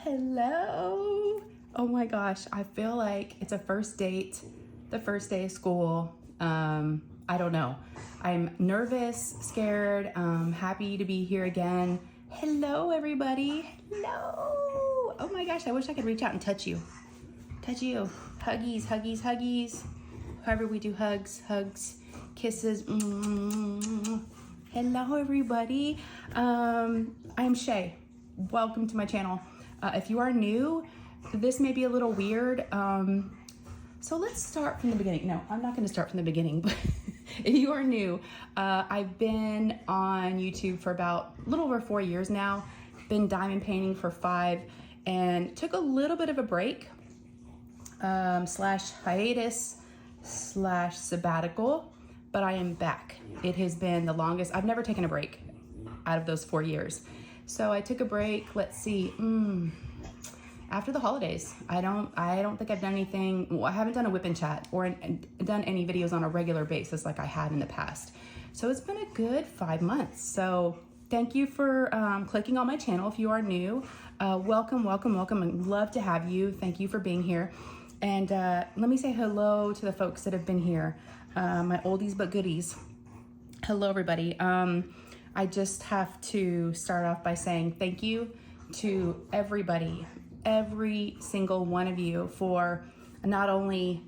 Hello. Oh my gosh, I feel like it's a first date, the first day of school. I don't know. I'm nervous, scared, happy to be here again. Hello, everybody. Hello. Oh my gosh, I wish I could reach out and touch you. Touch you. Huggies, huggies, huggies. However we do hugs, kisses. Hello, everybody. I'm Shay. Welcome to my channel. If you are new, this may be a little weird. So let's start from the beginning. No, I'm not going to start from the beginning, but if you are new, I've been on YouTube for about a little over 4 years now, been diamond painting for 5, and took a little bit of a break, slash hiatus, slash sabbatical, but I am back. It has been the longest. I've never taken a break out of those 4 years. So I took a break, let's see, after the holidays. I don't think I've done anything. Well, I haven't done a WIP and chat or done any videos on a regular basis like I had in the past. So it's been a good 5 months. So thank you for clicking on my channel. If you are new, welcome, welcome, welcome. I'd love to have you. Thank you for being here. And let me say hello to the folks that have been here, my oldies but goodies. Hello, everybody. I just have to start off by saying thank you to everybody, every single one of you, for not only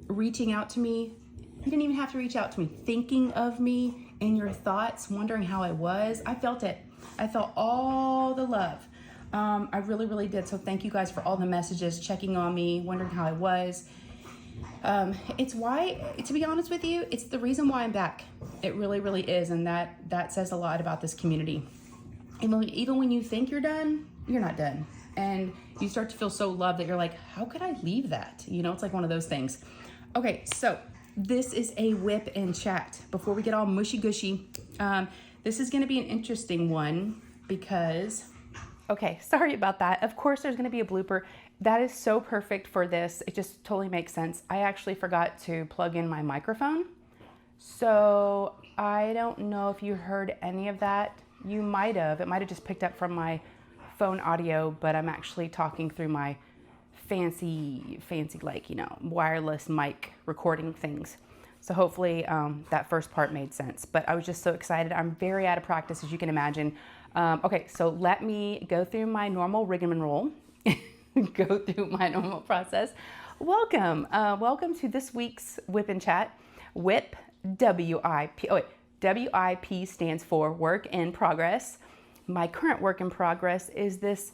reaching out to me, you didn't even have to reach out to me, thinking of me in your thoughts, wondering how I was. I felt it. I felt all the love. I really, really did. So thank you guys for all the messages, checking on me, wondering how I was. It's why, to be honest with you, it's the reason why I'm back. It really, really is. And that says a lot about this community. Even when you think you're done, you're not done. And you start to feel so loved that you're like, how could I leave that? You know, it's like one of those things. Okay, so this is a WIP and chat. Before we get all mushy gushy, this is gonna be an interesting one because, okay, sorry about that. Of course there's gonna be a blooper. That is so perfect for this. It just totally makes sense. I actually forgot to plug in my microphone. So I don't know if you heard any of that. You might have. It might have just picked up from my phone audio, but I'm actually talking through my fancy, like, you know, wireless mic recording things. So hopefully that first part made sense. But I was just so excited. I'm very out of practice, as you can imagine. Okay, so let me go through my normal rigmarole. Go through my normal process. Welcome. Welcome to this week's WIP and Chat. WIP, W-I-P. Oh, wait. WIP stands for Work in Progress. My current work in progress is this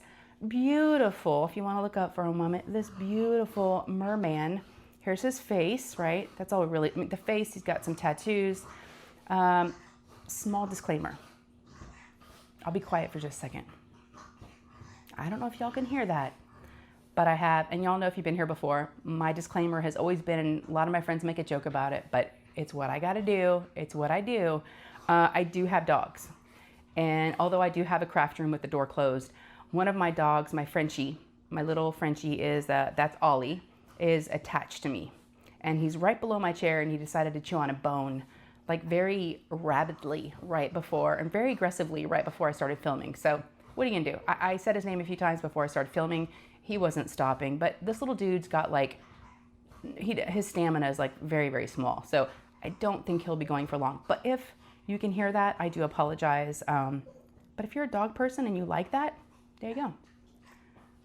beautiful, if you want to look up for a moment, this beautiful merman. Here's his face, right? That's all really, I mean, the face, he's got some tattoos. Small disclaimer. I'll be quiet for just a second. I don't know if y'all can hear that, but I have, and y'all know if you've been here before, my disclaimer has always been, and a lot of my friends make a joke about it, but it's what I gotta do. It's what I do. I do have dogs. And although I do have a craft room with the door closed, one of my dogs, my Frenchie, my little Frenchie is, that's Ollie, is attached to me. And he's right below my chair and he decided to chew on a bone, like very rapidly right before, and very aggressively right before I started filming. So what are you gonna do? I said his name a few times before I started filming. He wasn't stopping, but this little dude's got like, his stamina is like very, very small. So I don't think he'll be going for long. But if you can hear that, I do apologize. But if you're a dog person and you like that, there you go.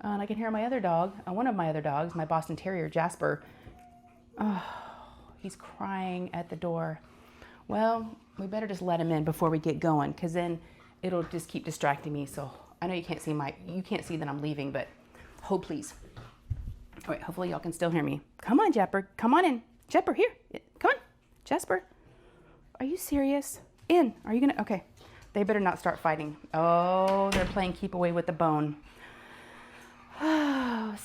And I can hear my other dog, one of my other dogs, my Boston Terrier, Jasper. Oh, he's crying at the door. Well, we better just let him in before we get going, because then it'll just keep distracting me. So I know you can't see that I'm leaving, but hold please. All right, hopefully y'all can still hear me. Come on, Jasper, come on in. Jasper, here, come on. Jasper, are you serious? In, are you gonna, okay. They better not start fighting. Oh, they're playing keep away with the bone.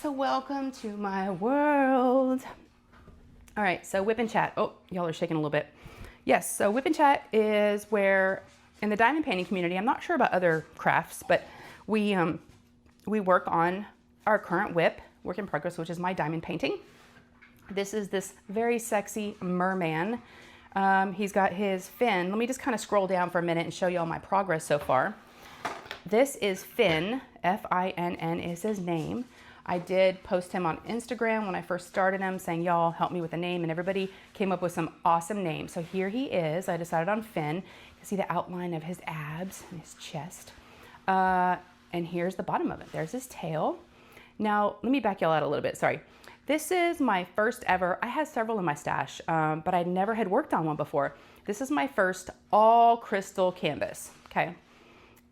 So welcome to my world. All right, so WIP and Chat. Oh, y'all are shaking a little bit. Yes, so WIP and Chat is where, in the diamond painting community, I'm not sure about other crafts, but we work on our current WIP, work in progress, which is my diamond painting. This is this very sexy merman. He's got his fin. Let me just kind of scroll down for a minute and show you all my progress so far. This is Finn, Finn is his name. I did post him on Instagram when I first started him saying, y'all help me with a name, and everybody came up with some awesome names. So here he is. I decided on Finn. You can see the outline of his abs and his chest. And here's the bottom of it. There's his tail. Now, let me back y'all out a little bit, sorry. This is my first ever, I had several in my stash, but I never had worked on one before. This is my first all crystal canvas, okay?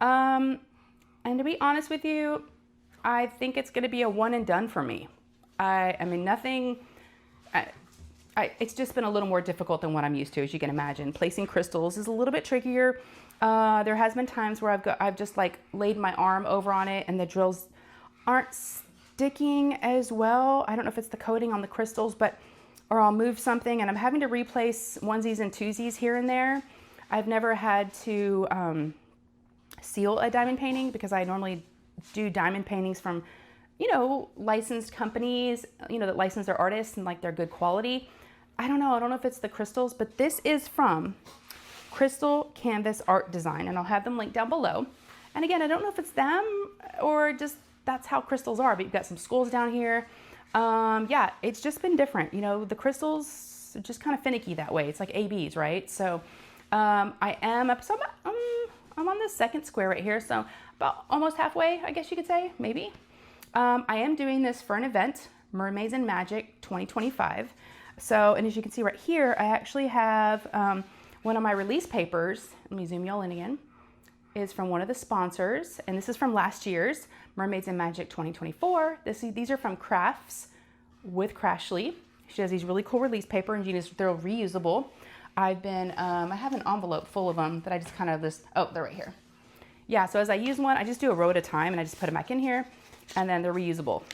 And to be honest with you, I think it's gonna be a one and done for me. I mean, nothing, it's just been a little more difficult than what I'm used to, as you can imagine. Placing crystals is a little bit trickier. There has been times where I've just like laid my arm over on it and the drills aren't sticking as well. I don't know if it's the coating on the crystals, or I'll move something and I'm having to replace onesies and twosies here and there. I've never had to seal a diamond painting because I normally do diamond paintings from, you know, licensed companies, you know, that license their artists and like they're good quality. I don't know if it's the crystals, but this is from Crystal Canvas Art Design, and I'll have them linked down below. And again, I don't know if it's them or just that's how crystals are, but you've got some skulls down here. Yeah, it's just been different. You know, the crystals are just kind of finicky that way. It's like ABs, right? So I'm on the second square right here, so about almost halfway, I guess you could say, maybe. I am doing this for an event, Mermaids and Magic 2025. So, and as you can see right here, I actually have one of my release papers. Let me zoom y'all in again. Is from one of the sponsors, and this is from last year's Mermaids and Magic 2024. These are from Crafts with Crashley. She has these really cool release paper, and they're reusable. I have an envelope full of them that I just kind of oh, they're right here. Yeah, so as I use one, I just do a row at a time, and I just put them back in here, and then they're reusable.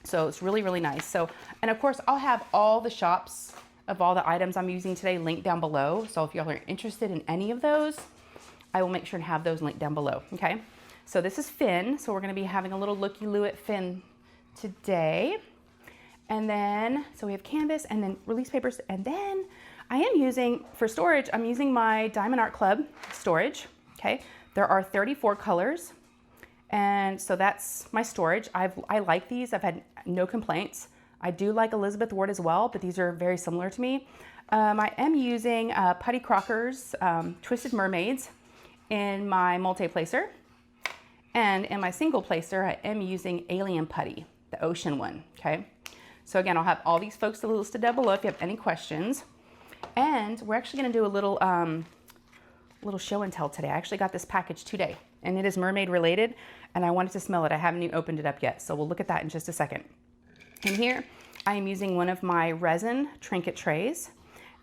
So it's really, really nice. So, and of course, I'll have all the shops of all the items I'm using today linked down below. So if y'all are interested in any of those, I will make sure to have those linked down below, okay? So this is Finn. So we're gonna be having a little looky-loo at Finn today. And then, so we have canvas and then release papers. And then I am using, for storage, I'm using my Diamond Art Club storage, okay? There are 34 colors. And so that's my storage. I like these, I've had no complaints. I do like Elizabeth Ward as well, but these are very similar to me. I am using Putty Crocker's Twisted Mermaids in my multi-placer, and in my single placer I am using Alien Putty, the ocean one, okay? So again, I'll have all these folks listed down below if you have any questions. And we're actually going to do a little show and tell today. I actually got this package today, and it is mermaid related, and I wanted to smell it. I haven't even opened it up yet, so we'll look at that in just a second. And here I am using one of my resin trinket trays.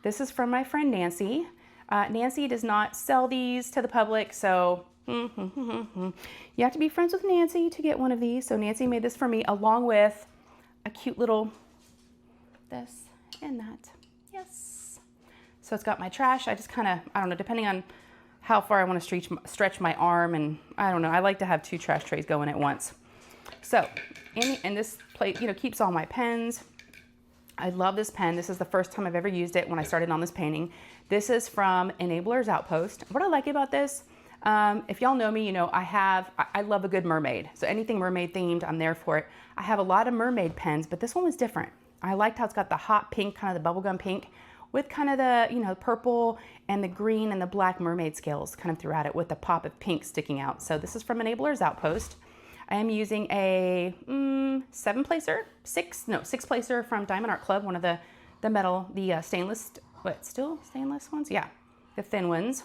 This is from my friend Nancy. Nancy does not sell these to the public, so you have to be friends with Nancy to get one of these. So Nancy made this for me along with a cute little this and that. Yes. So it's got my trash. I just kind of, I don't know, depending on how far I want to stretch my arm, and I don't know, I like to have 2 trash trays going at once. So, and this plate, you know, keeps all my pens. I love this pen. This is the first time I've ever used it when I started on this painting. This is from Enabler's Outpost. What I like about this, if y'all know me, you know, I love a good mermaid. So anything mermaid themed, I'm there for it. I have a lot of mermaid pens, but this one was different. I liked how it's got the hot pink, kind of the bubblegum pink, with kind of the, you know, purple and the green and the black mermaid scales kind of throughout it with the pop of pink sticking out. So this is from Enabler's Outpost. I am using a 6 placer from Diamond Art Club, one of the metal, the stainless, still stainless ones? Yeah, the thin ones.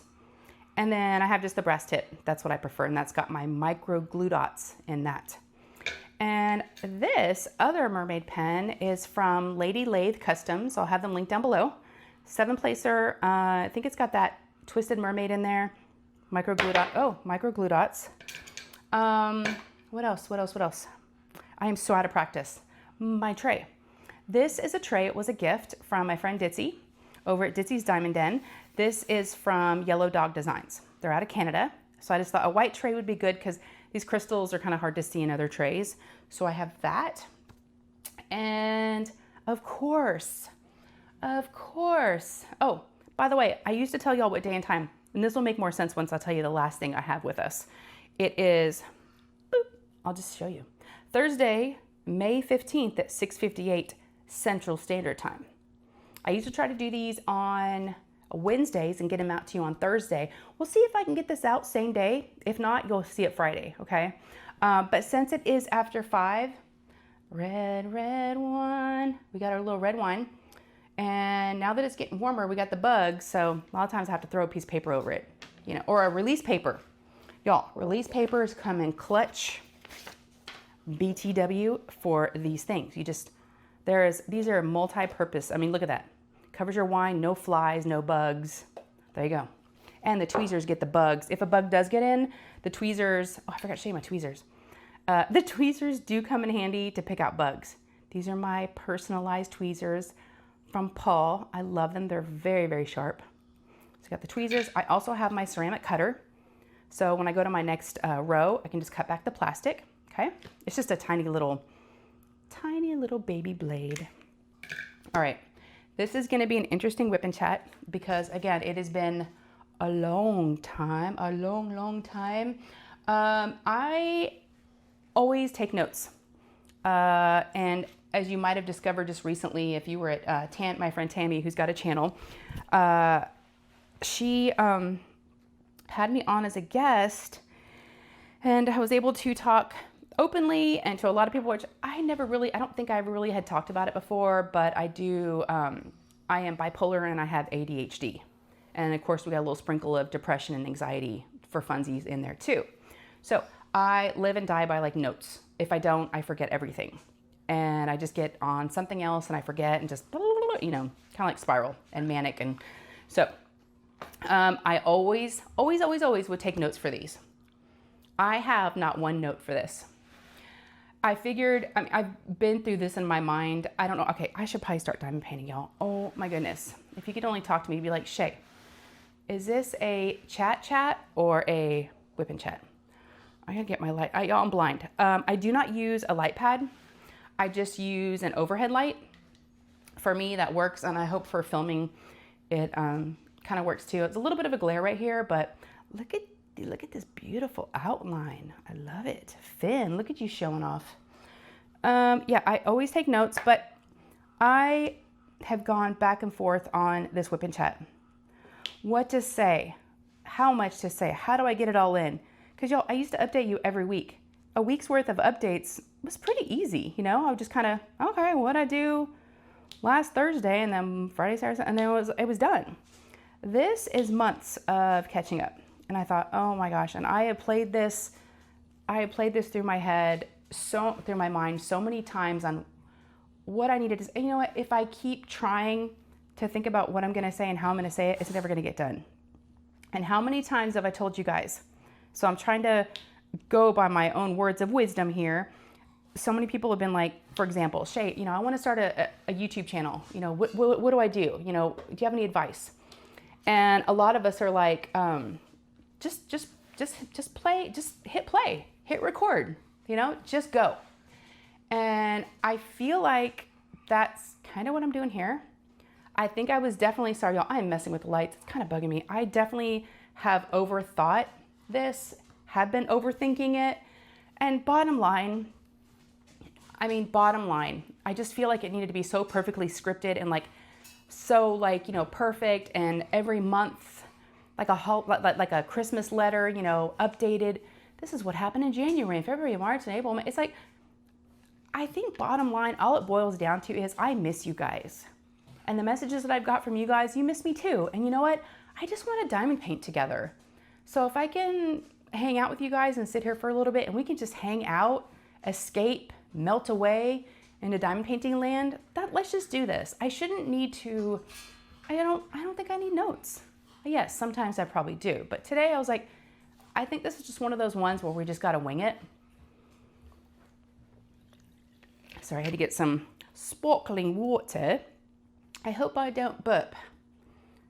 And then I have just the brass tip. That's what I prefer, and that's got my micro glue dots in that. And this other mermaid pen is from Lathe Customs. I'll have them linked down below. 7 placer, I think it's got that Twisted Mermaid in there. Micro glue dots. What else? I am so out of practice. My tray. This is a tray. It was a gift from my friend Ditzy over at Ditzy's Diamond Den. This is from Yellow Dog Designs. They're out of Canada. So I just thought a white tray would be good because these crystals are kind of hard to see in other trays. So I have that. And of course. Oh, by the way, I used to tell y'all what day and time, and this will make more sense once I tell you the last thing I have with us. It is I'll just show you. Thursday, May 15th at 6:58 Central Standard Time. I used to try to do these on Wednesdays and get them out to you on Thursday. We'll see if I can get this out same day. If not, you'll see it Friday, okay? But since it is after 5, red one, we got our little red one. And now that it's getting warmer, we got the bugs. So a lot of times I have to throw a piece of paper over it, you know, or a release paper. Y'all, release papers come in clutch BTW for these things. These are multi-purpose. I mean, look at that. Covers your wine, no flies, no bugs. There you go. And the tweezers get the bugs. If a bug does get in, the tweezers, oh, I forgot to show you my tweezers. The tweezers do come in handy to pick out bugs. These are my personalized tweezers from Paul. I love them. They're very, very sharp. So I got the tweezers. I also have my ceramic cutter. So when I go to my next row, I can just cut back the plastic, okay? It's just a tiny little baby blade. All right, this is gonna be an interesting whip and chat because again, it has been a long time. I always take notes. And as you might have discovered just recently, if you were at my friend Tammy, who's got a channel, she had me on as a guest, and I was able to talk openly and to a lot of people, which I don't think I ever really had talked about it before, but I do, I am bipolar and I have ADHD. And of course we got a little sprinkle of depression and anxiety for funsies in there too. So I live and die by like notes. If I don't, I forget everything. And I just get on something else and I forget and just, you know, kind of like spiral and manic. And so I always would take notes for these. I have not one note for this. I figured, I mean, I've been through this in my mind. I don't know. Okay, I should probably start diamond painting, y'all. Oh my goodness. If you could only talk to me, be like, Shay, is this a chat or a whip and chat? I gotta get my light. Y'all, I'm blind. I do not use a light pad. I just use an overhead light. For me, that works, and I hope for filming it kind of works too. It's a little bit of a glare right here, but look at this beautiful outline. I love it. Finn, look at you showing off. Yeah, I always take notes, but I have gone back and forth on this whip and chat. What to say, how much to say, how do I get it all in? Because y'all, I used to update you every week. A week's worth of updates was pretty easy, you know? I would just kind of, okay, what'd I do last Thursday, and then Friday, Saturday, and then it was done. This is months of catching up. And I thought, oh my gosh, and I had played this through my head, through my mind so many times on what I needed to say. And you know what, if I keep trying to think about what I'm gonna say and how I'm gonna say it, it's never gonna get done. And how many times have I told you guys? So I'm trying to go by my own words of wisdom here. So many people have been like, for example, Shay, you know, I want to start a YouTube channel. You know, what do I do? You know, do you have any advice? And a lot of us are like, just play, just hit play, hit record, you know, just go. And I feel like that's kind of what I'm doing here. I think I was definitely, sorry y'all, I'm messing with the lights. It's kind of bugging me. I definitely have overthought this, have been overthinking it. And bottom line, I just feel like it needed to be so perfectly scripted and like, so like, you know, perfect. And every month, like a Christmas letter, you know, updated. This is what happened in January, February, March, and April. It's like, I think bottom line, all it boils down to is I miss you guys. And the messages that I've got from you guys, you miss me too. And you know what? I just want to diamond paint together. So if I can hang out with you guys and sit here for a little bit and we can just hang out, escape, melt away into diamond painting land, let's just do this. I shouldn't need to, I don't think I need notes. Yes, sometimes I probably do. But today I was like, I think this is just one of those ones where we just got to wing it. Sorry, I had to get some sparkling water. I hope I don't burp.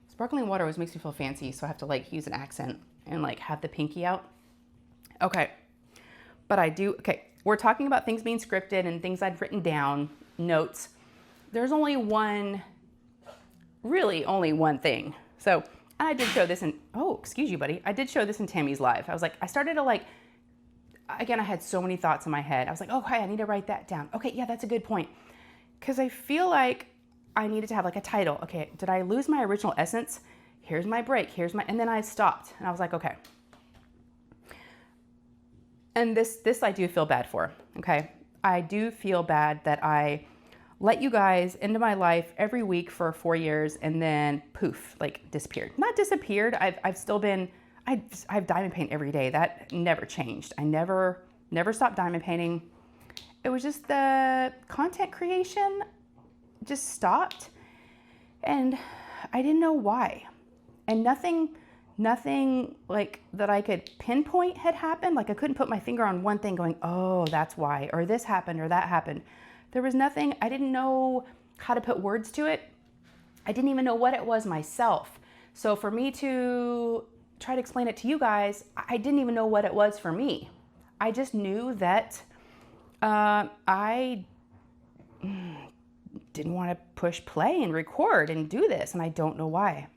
Sparkling water always makes me feel fancy, so I have to like use an accent and like have the pinky out. Okay, but I do, okay, we're talking about things being scripted and things I'd written down, notes. There's only one, really only one thing. So I did show this in, oh, excuse you, buddy. I did show this in Tammy's live. I was like, I started to like, again, I had so many thoughts in my head. I was like, okay, I need to write that down. Okay, yeah, that's a good point. Because I feel like I needed to have like a title. Okay, did I lose my original essence? Here's my break, and then I stopped. And I was like, okay. And this I do feel bad for, okay? I do feel bad that I let you guys into my life every week for 4 years and then poof, like disappeared. Not disappeared, I've still been, I've diamond paint every day. That never changed. I never stopped diamond painting. It was just the content creation just stopped and I didn't know why. And nothing like that I could pinpoint had happened. Like I couldn't put my finger on one thing going, oh, that's why, or this happened or that happened. There was nothing, I didn't know how to put words to it. I didn't even know what it was myself. So for me to try to explain it to you guys, I didn't even know what it was for me. I just knew that I didn't want to push play and record and do this, and I don't know why.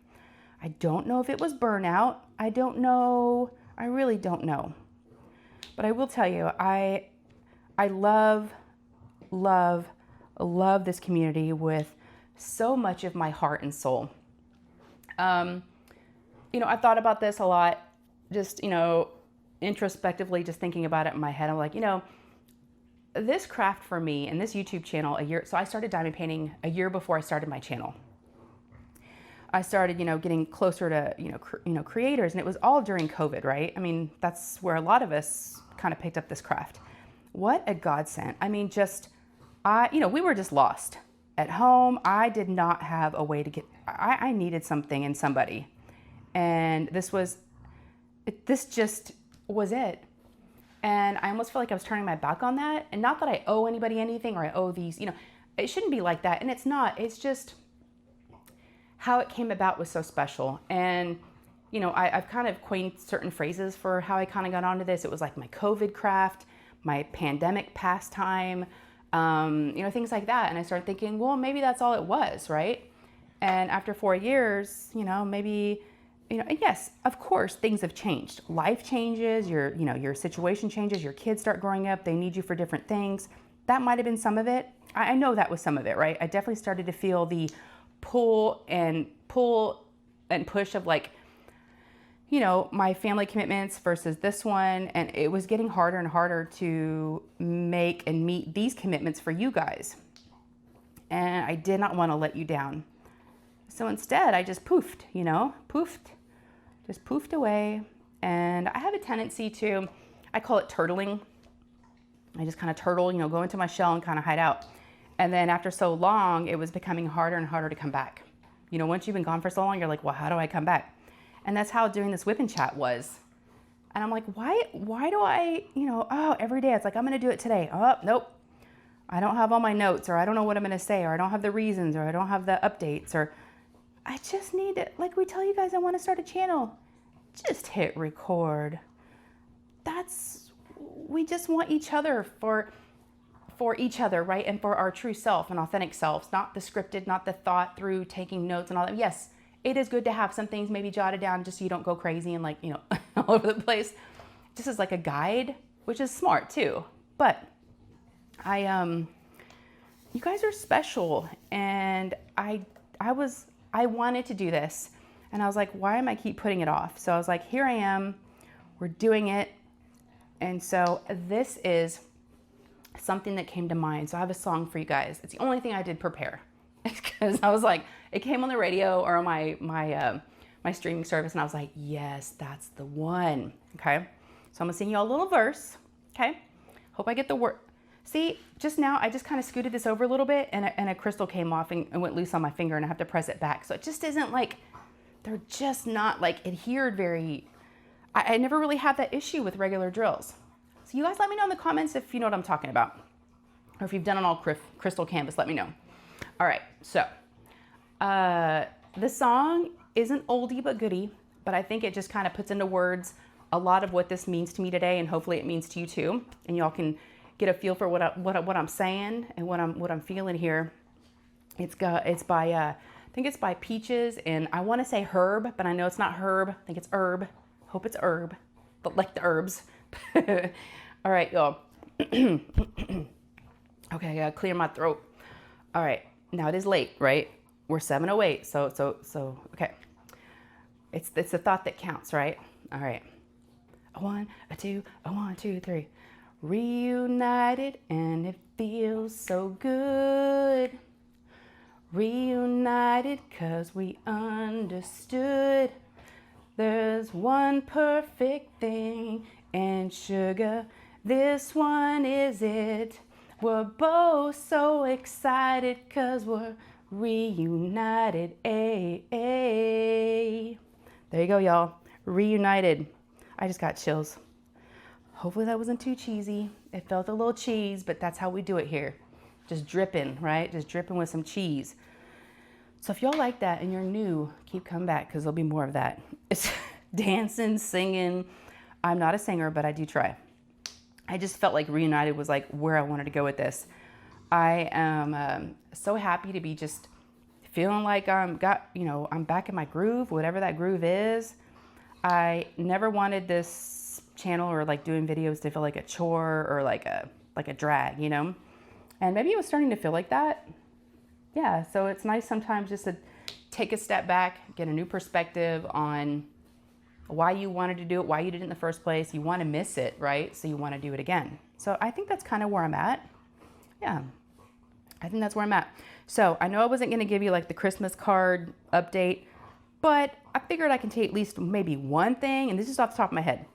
I don't know if it was burnout. I don't know. I really don't know. But I will tell you, I love this community with so much of my heart and soul. You know, I've thought about this a lot, just, you know, introspectively, just thinking about it in my head. I'm like, you know, this craft for me and this YouTube channel so I started diamond painting a year before I started my channel. I started, you know, getting closer to, you know, creators, and it was all during COVID, right? I mean, that's where a lot of us kind of picked up this craft. What a godsend. I mean, you know, we were just lost at home. I did not have a way to get, I needed something and somebody. And this just was it. And I almost feel like I was turning my back on that. And not that I owe anybody anything or I owe these, you know, it shouldn't be like that. And it's not, it's just how it came about was so special. And, you know, I've kind of coined certain phrases for how I kind of got onto this. It was like my COVID craft, my pandemic pastime, you know, things like that. And I started thinking, well, maybe that's all it was, right? And after 4 years, you know, maybe, you know, yes, of course, things have changed. Life changes, your situation changes, your kids start growing up, they need you for different things. That might have been some of it. I know that was some of it, right? I definitely started to feel the pull and push of like, you know, my family commitments versus this one. And it was getting harder and harder to make and meet these commitments for you guys. And I did not want to let you down. So instead I just poofed, you know, just poofed away. And I have a tendency to, I call it turtling. I just kind of turtle, you know, go into my shell and kind of hide out. And then after so long, it was becoming harder and harder to come back. You know, once you've been gone for so long, you're like, well, how do I come back? And that's how doing this WIP and chat was. And I'm like, why do I, you know, oh, every day it's like, I'm going to do it today. Oh, nope. I don't have all my notes, or I don't know what I'm going to say, or I don't have the reasons, or I don't have the updates, or I just need it. Like we tell you guys, I want to start a channel. Just hit record. We just want each other for each other, right? And for our true self and authentic selves, not the scripted, not the thought through taking notes and all that. Yes, it is good to have some things maybe jotted down just so you don't go crazy and like, you know, all over the place. Just as like a guide, which is smart too. But you guys are special, and I wanted to do this, and I was like, why am I keep putting it off? So I was like, here I am, we're doing it. And so this is something that came to mind. So I have a song for you guys. It's the only thing I did prepare, because I was like, it came on the radio or on my streaming service, and I was like, yes, that's the one. Okay, so I'm gonna sing you a little verse. Okay, hope I get the word. See, just now I just kind of scooted this over a little bit, and a crystal came off and went loose on my finger, and I have to press it back. So it just isn't like, they're just not like adhered very. I never really had that issue with regular drills. So you guys let me know in the comments if you know what I'm talking about, or if you've done it all crystal canvas, let me know. All right, so this song is an oldie but goodie, but I think it just kind of puts into words a lot of what this means to me today, and hopefully it means to you too, and y'all can get a feel for what I'm saying and what I'm feeling here. It's by I think it's by Peaches, and I want to say Herb, but I know it's not Herb. I think it's Herb. Hope it's Herb, but like the herbs. All right, y'all. Okay, I gotta clear my throat. All right, now it is late, right? We're 7:08, so okay. It's the thought that counts, right? All right. A 1, a 2, a 1, 2, 3. Reunited and it feels so good. Reunited 'cause we understood. There's one perfect thing, and sugar, this one is it. We're both so excited 'cause we're reunited. Ay, ay. There you go, y'all. Reunited. I just got chills. Hopefully that wasn't too cheesy. It felt a little cheese, but that's how we do it here. Just dripping, right? Just dripping with some cheese. So if y'all like that and you're new, keep coming back because there'll be more of that. It's dancing, singing. I'm not a singer, but I do try. I just felt like Reunited was like where I wanted to go with this. I am so happy to be just feeling like I'm back in my groove, whatever that groove is. I never wanted this channel or like doing videos to feel like a chore or like a drag, you know? And maybe it was starting to feel like that. Yeah, so it's nice sometimes just to take a step back, get a new perspective on why you wanted to do it, why you did it in the first place. You want to miss it, right? So you want to do it again. So I think that's kind of where I'm at. Yeah, I think that's where I'm at. So I know I wasn't going to give you like the Christmas card update, but I figured I can take at least maybe one thing, and this is off the top of my head.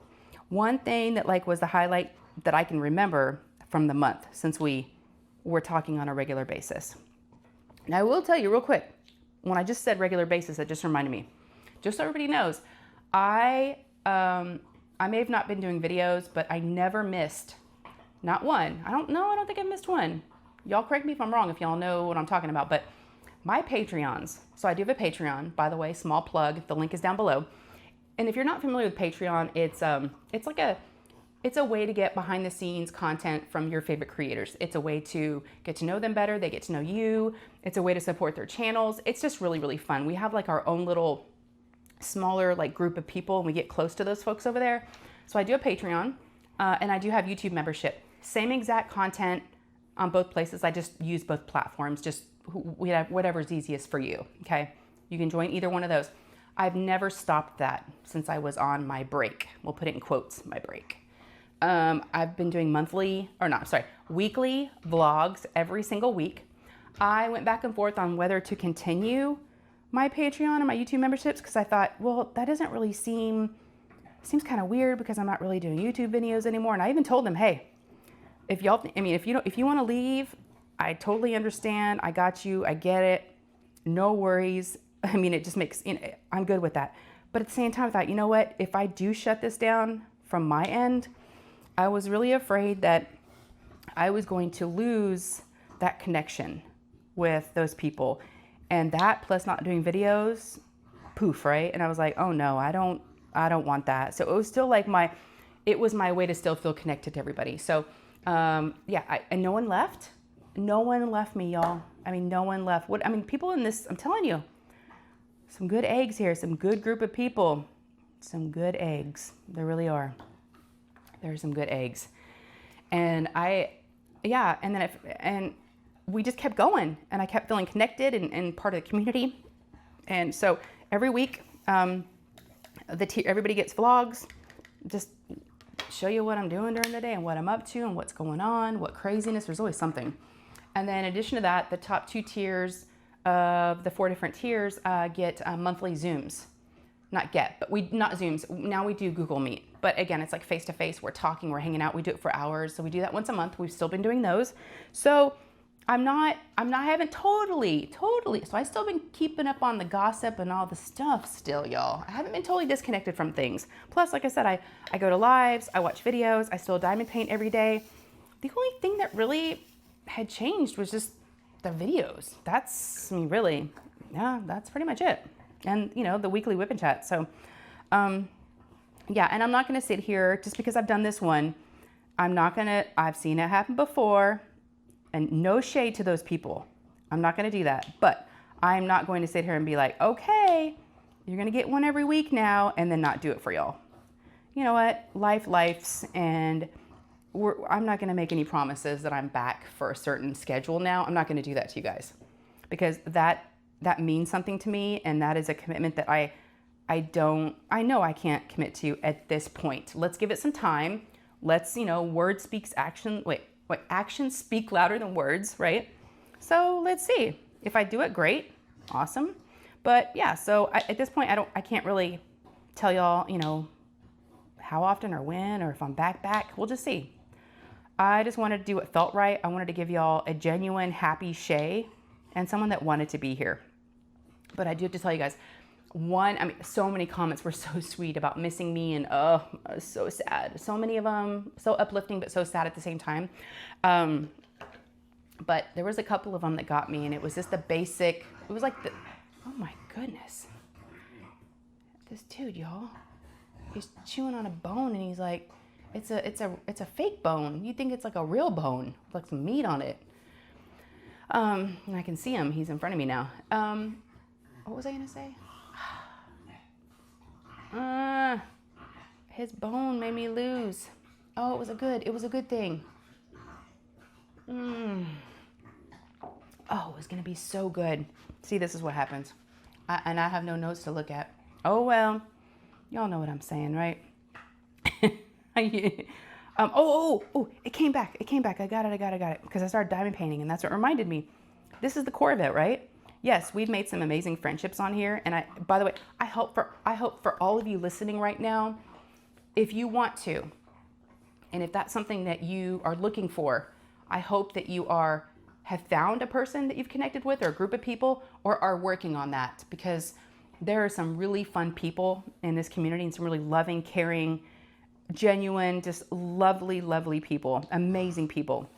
One thing that like was the highlight that I can remember from the month since we were talking on a regular basis. Now I will tell you real quick, when I just said regular basis, that just reminded me. Just so everybody knows, I may have not been doing videos, but I never missed, not one. I don't think I missed one. Y'all correct me if I'm wrong if y'all know what I'm talking about, but my Patreons. So I do have a Patreon, by the way, small plug. The link is down below. And if you're not familiar with Patreon, it's a way to get behind the scenes content from your favorite creators. It's a way to get to know them better. They get to know you. It's a way to support their channels. It's just really, really fun. We have like our own little smaller like group of people and we get close to those folks over there. So I do a Patreon and I do have YouTube membership. Same exact content on both places. I just use both platforms, just whatever's easiest for you, okay? You can join either one of those. I've never stopped that since I was on my break. We'll put it in quotes, my break. I've been doing weekly vlogs every single week. I went back and forth on whether to continue my Patreon and my YouTube memberships because I thought, well, that doesn't really seems kind of weird because I'm not really doing YouTube videos anymore. And I even told them, hey, if you want to leave, I totally understand. I got you. I get it. No worries. I mean, it just makes, I'm good with that. But at the same time, I thought, you know what? If I do shut this down from my end, I was really afraid that I was going to lose that connection with those people. And that plus not doing videos, poof, right? And I was like, oh no, I don't want that. So it was still like it was my way to still feel connected to everybody. So yeah, and no one left. No one left me, y'all. I mean, no one left. People in this, I'm telling you, some good eggs here, some good group of people, some good eggs. There really are. There's some good eggs. And and we just kept going and I kept feeling connected and part of the community. And so every week, everybody gets vlogs, just show you what I'm doing during the day and what I'm up to and what's going on, what craziness, there's always something. And then in addition to that, the top 2 tiers of the 4 different tiers get monthly Zooms. Not Zooms. Now we do Google Meet. But again, it's like face to face. We're talking, we're hanging out. We do it for hours. So we do that once a month. We've still been doing those. So I haven't totally. So I still been keeping up on the gossip and all the stuff still, y'all. I haven't been totally disconnected from things. Plus, like I said, I go to lives, I watch videos, I still diamond paint every day. The only thing that really had changed was just the videos. That's pretty much it. And the weekly whip and chat. So yeah, and I'm not gonna sit here just because I've done this one. I've seen it happen before, and no shade to those people. I'm not gonna do that, but I'm not going to sit here and be like, okay, you're gonna get one every week now and then not do it for y'all. You know what, life's, and I'm not going to make any promises that I'm back for a certain schedule now. I'm not going to do that to you guys, because that means something to me, and that is a commitment that I know I can't commit to at this point. Let's give it some time. Let's, word speaks action. Wait, actions speak louder than words, right? So let's see. If I do it, great, awesome. But yeah, so at this point, I can't really tell y'all, how often or when, or if I'm back. We'll just see. I just wanted to do what felt right. I wanted to give y'all a genuine, happy Shay and someone that wanted to be here. But I do have to tell you guys, so many comments were so sweet about missing me, and I was so sad. So many of them, so uplifting, but so sad at the same time. But there was a couple of them that got me, and it was just the basic, it was like oh my goodness. This dude, y'all, he's chewing on a bone, and he's like, it's a fake bone. You think it's like a real bone, with like some meat on it. And I can see him, he's in front of me now. What was I gonna say? His bone made me lose. Oh, it was a good thing. Oh, it was gonna be so good. See, this is what happens. And I have no notes to look at. Oh, well, y'all know what I'm saying, right? It came back. I got it. Because I started diamond painting, and that's what reminded me. This is the core of it, right? Yes, we've made some amazing friendships on here. And by the way, I hope for all of you listening right now, if you want to, and if that's something that you are looking for, I hope that you have found a person that you've connected with, or a group of people, or are working on that, because there are some really fun people in this community, and some really loving, caring, genuine, just lovely, lovely people, amazing people.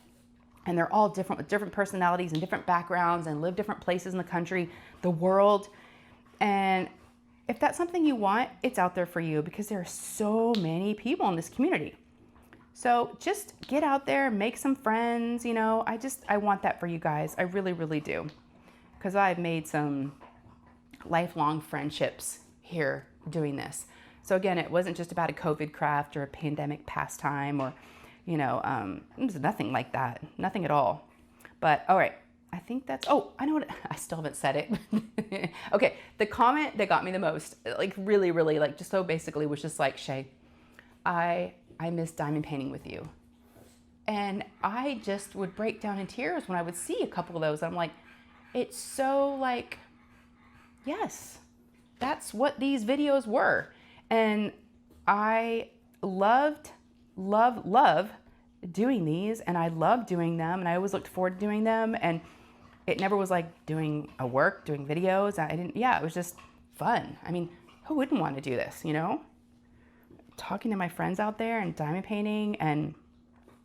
And they're all different, with different personalities and different backgrounds, and live different places in the country, the world. And if that's something you want, it's out there for you, because there are so many people in this community. So just get out there, make some friends, I want that for you guys. I really, really do. Because I've made some lifelong friendships here doing this. So again, it wasn't just about a COVID craft or a pandemic pastime, or, it was nothing like that. Nothing at all. But all right, I think that's, I know what, I still haven't said it. Okay, the comment that got me the most, like really, really, like just so basically was just like, Shay, I miss diamond painting with you. And I just would break down in tears when I would see a couple of those. I'm like, it's so like, yes, that's what these videos were. And I love doing these, and I love doing them, and I always looked forward to doing them. And it never was like doing videos. It was just fun. I mean, who wouldn't want to do this, Talking to my friends out there and diamond painting, and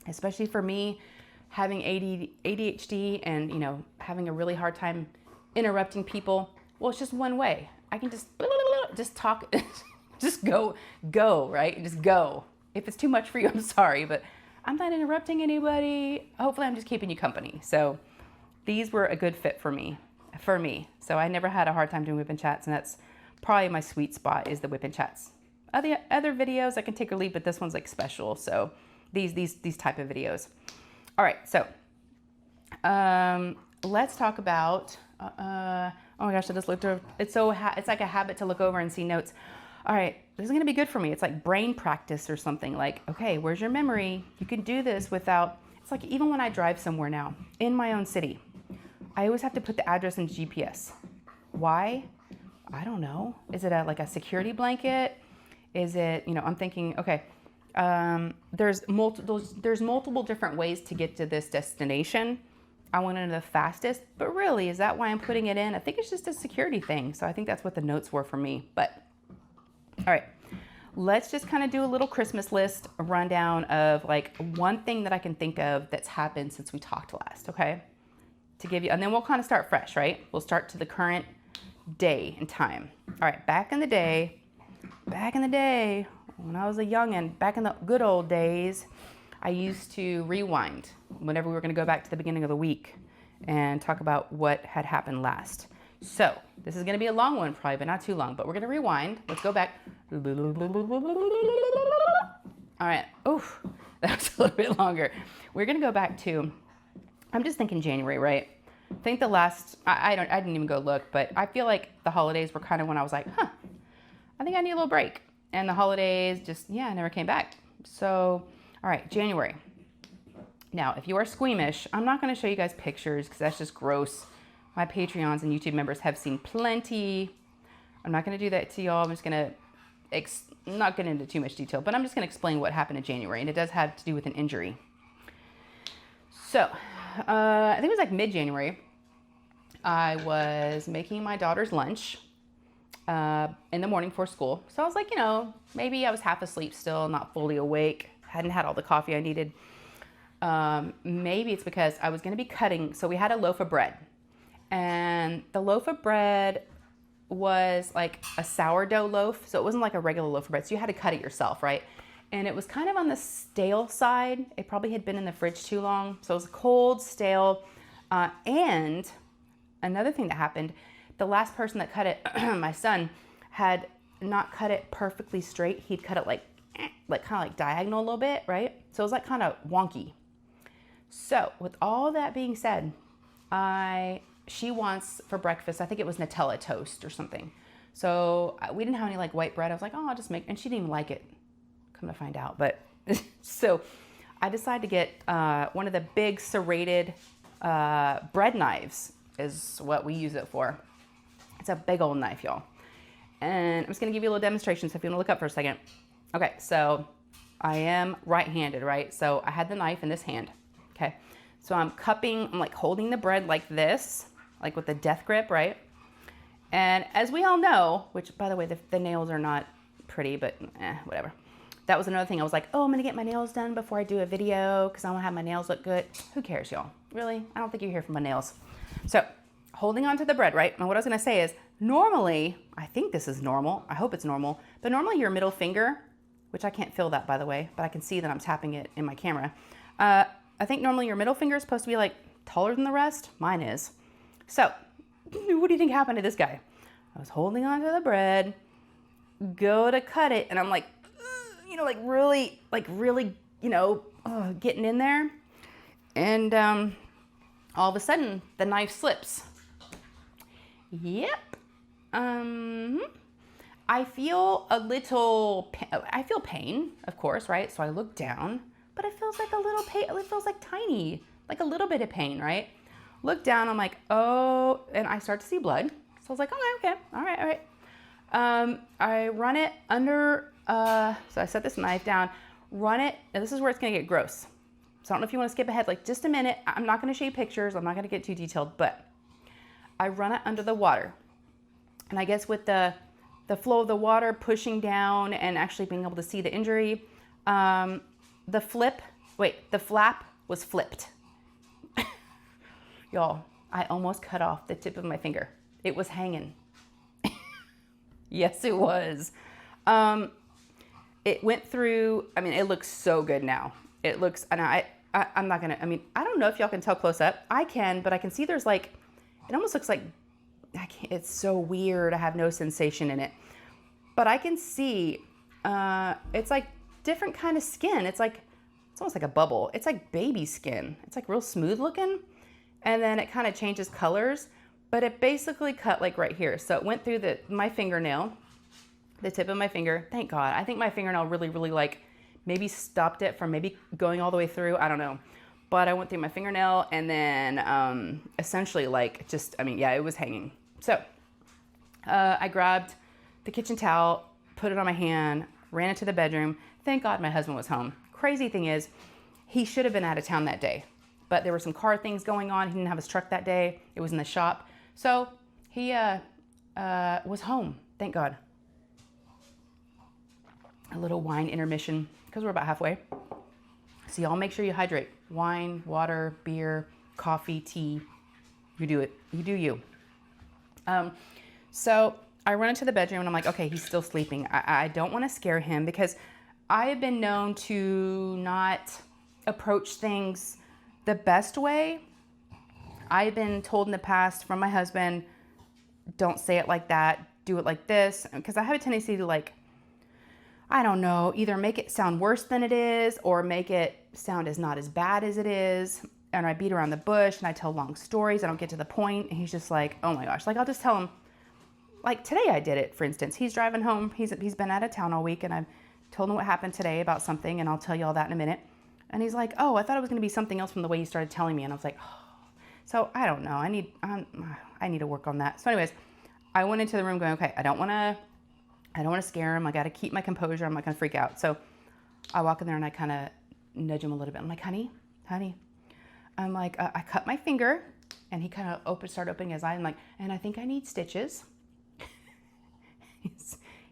especially for me, having ADHD and, having a really hard time interrupting people. Well, it's just one way. I can just talk, just go, right? Just go. If it's too much for you, I'm sorry, but I'm not interrupting anybody. Hopefully I'm just keeping you company. So these were a good fit for me. So I never had a hard time doing whip and chats, and that's probably my sweet spot, is the whip and chats. Other videos I can take or leave, but this one's like special. So these type of videos. All right, so let's talk about. Oh my gosh, I just looked over. It's like a habit to look over and see notes. All right, this is gonna be good for me. It's like brain practice or something. Like, okay, where's your memory? You can do this without. It's like even when I drive somewhere now in my own city, I always have to put the address in GPS. Why? I don't know. Is it like a security blanket? Is it, I'm thinking, okay, there's multiple different ways to get to this destination. I want to know the fastest, but really, is that why I'm putting it in? I think it's just a security thing. So I think that's what the notes were for me. But all right, let's just kind of do a little Christmas list, a rundown of like one thing that I can think of that's happened since we talked last, okay? To give you, and then we'll kind of start fresh, right? We'll start to the current day and time. All right, back in the day, when I was a youngin', back in the good old days, I used to rewind whenever we were going to go back to the beginning of the week and talk about what had happened last. So this is going to be a long one probably, but not too long, but we're going to rewind. Let's go back. All right. Oof. That was a little bit longer. We're gonna go back to, I'm just thinking January, right? I think the last, I didn't even go look, but I feel like the holidays were kind of when I was like, I think I need a little break. And the holidays just, never came back. So, all right, January. Now, if you are squeamish, I'm not going to show you guys pictures because that's just gross. My Patreons and YouTube members have seen plenty. I'm not going to do that to y'all. I'm just going to, not get into too much detail, but I'm just going to explain what happened in January. And it does have to do with an injury. So, I think it was like mid-January. I was making my daughter's lunch in the morning for school. So I was like, maybe I was half asleep still, not fully awake. Hadn't had all the coffee I needed. Maybe it's because I was going to be cutting. So we had a loaf of bread. And the loaf of bread was like a sourdough loaf. So it wasn't like a regular loaf of bread. So you had to cut it yourself, right? And it was kind of on the stale side. It probably had been in the fridge too long. So it was cold, stale. And another thing that happened, the last person that cut it, my son, had not cut it perfectly straight. He'd cut it like kind of like diagonal a little bit, right? So it was like kind of wonky. So with all that being said, she wants for breakfast, I think it was Nutella toast or something. So we didn't have any like white bread. I was like, oh, I'll just make, and she didn't even like it. Come to find out. But so I decided to get one of the big serrated bread knives is what we use it for. It's a big old knife, y'all. And I'm just going to give you a little demonstration. So if you want to look up for a second. Okay, so I am right-handed, right? So I had the knife in this hand. Okay, so I'm like holding the bread like this, like with the death grip, right? And as we all know, which by the way, the nails are not pretty, but whatever. That was another thing. I was like, oh, I'm going to get my nails done before I do a video because I want to have my nails look good. Who cares, y'all? Really? I don't think you're here for my nails. So holding onto the bread, right? And what I was going to say is normally, I think this is normal. I hope it's normal. But normally your middle finger, which I can't feel that, by the way, but I can see that I'm tapping it in my camera. I think normally your middle finger is supposed to be like taller than the rest. Mine is. So what do you think happened to this guy? I was holding onto the bread, go to cut it, and I'm like, really, getting in there. And all of a sudden, the knife slips. Yep. I feel pain, of course, right? So I look down, but it feels like a little pain. It feels like tiny, like a little bit of pain, right? Look down, I'm like, oh, and I start to see blood. So I was like, okay, all right. I run it under, so I set this knife down, run it, and this is where it's gonna get gross. So I don't know if you wanna skip ahead, like just a minute. I'm not gonna show you pictures. I'm not gonna get too detailed, but I run it under the water. And I guess with the flow of the water pushing down and actually being able to see the injury, the flap was flipped. Y'all, I almost cut off the tip of my finger. It was hanging. Yes, it was. It went through, it looks so good now. It looks, and I'm not gonna, I don't know if y'all can tell close up. I can, but I can see there's like, it almost looks like, it's so weird. I have no sensation in it. But I can see, it's like different kind of skin. It's almost like a bubble. It's like baby skin. It's like real smooth looking. And then it kind of changes colors. But it basically cut like right here. So it went through my fingernail, the tip of my finger. Thank God. I think my fingernail really, really like maybe stopped it from maybe going all the way through. I don't know. But I went through my fingernail and then essentially like just, it was hanging. So I grabbed the kitchen towel, put it on my hand, ran into the bedroom. Thank God my husband was home. Crazy thing is, he should have been out of town that day. But there were some car things going on. He didn't have his truck that day. It was in the shop. So he was home, thank God. A little wine intermission, because we're about halfway. So y'all make sure you hydrate. Wine, water, beer, coffee, tea. You do it. You do you. So I run into the bedroom and I'm like, okay, he's still sleeping. I don't want to scare him because I have been known to not approach things the best way. I've been told in the past from my husband, don't say it like that, do it like this. Because I have a tendency to like, I don't know, either make it sound worse than it is or make it sound as not as bad as it is. And I beat around the bush and I tell long stories. I don't get to the point. And he's just like, oh my gosh. Like, I'll just tell him, like today I did it, for instance. He's driving home. He's been out of town all week and I've told him what happened today about something, and I'll tell you all that in a minute. And he's like, oh, I thought it was going to be something else from the way you started telling me. And I was like, oh. So I don't know. I need to work on that. So anyways, I went into the room going, okay, I don't want to scare him. I got to keep my composure. I'm not going to freak out. So I walk in there and I kind of nudge him a little bit. I'm like, honey. I'm like, I cut my finger. And he kind of started opening his eye. I'm like, and I think I need stitches.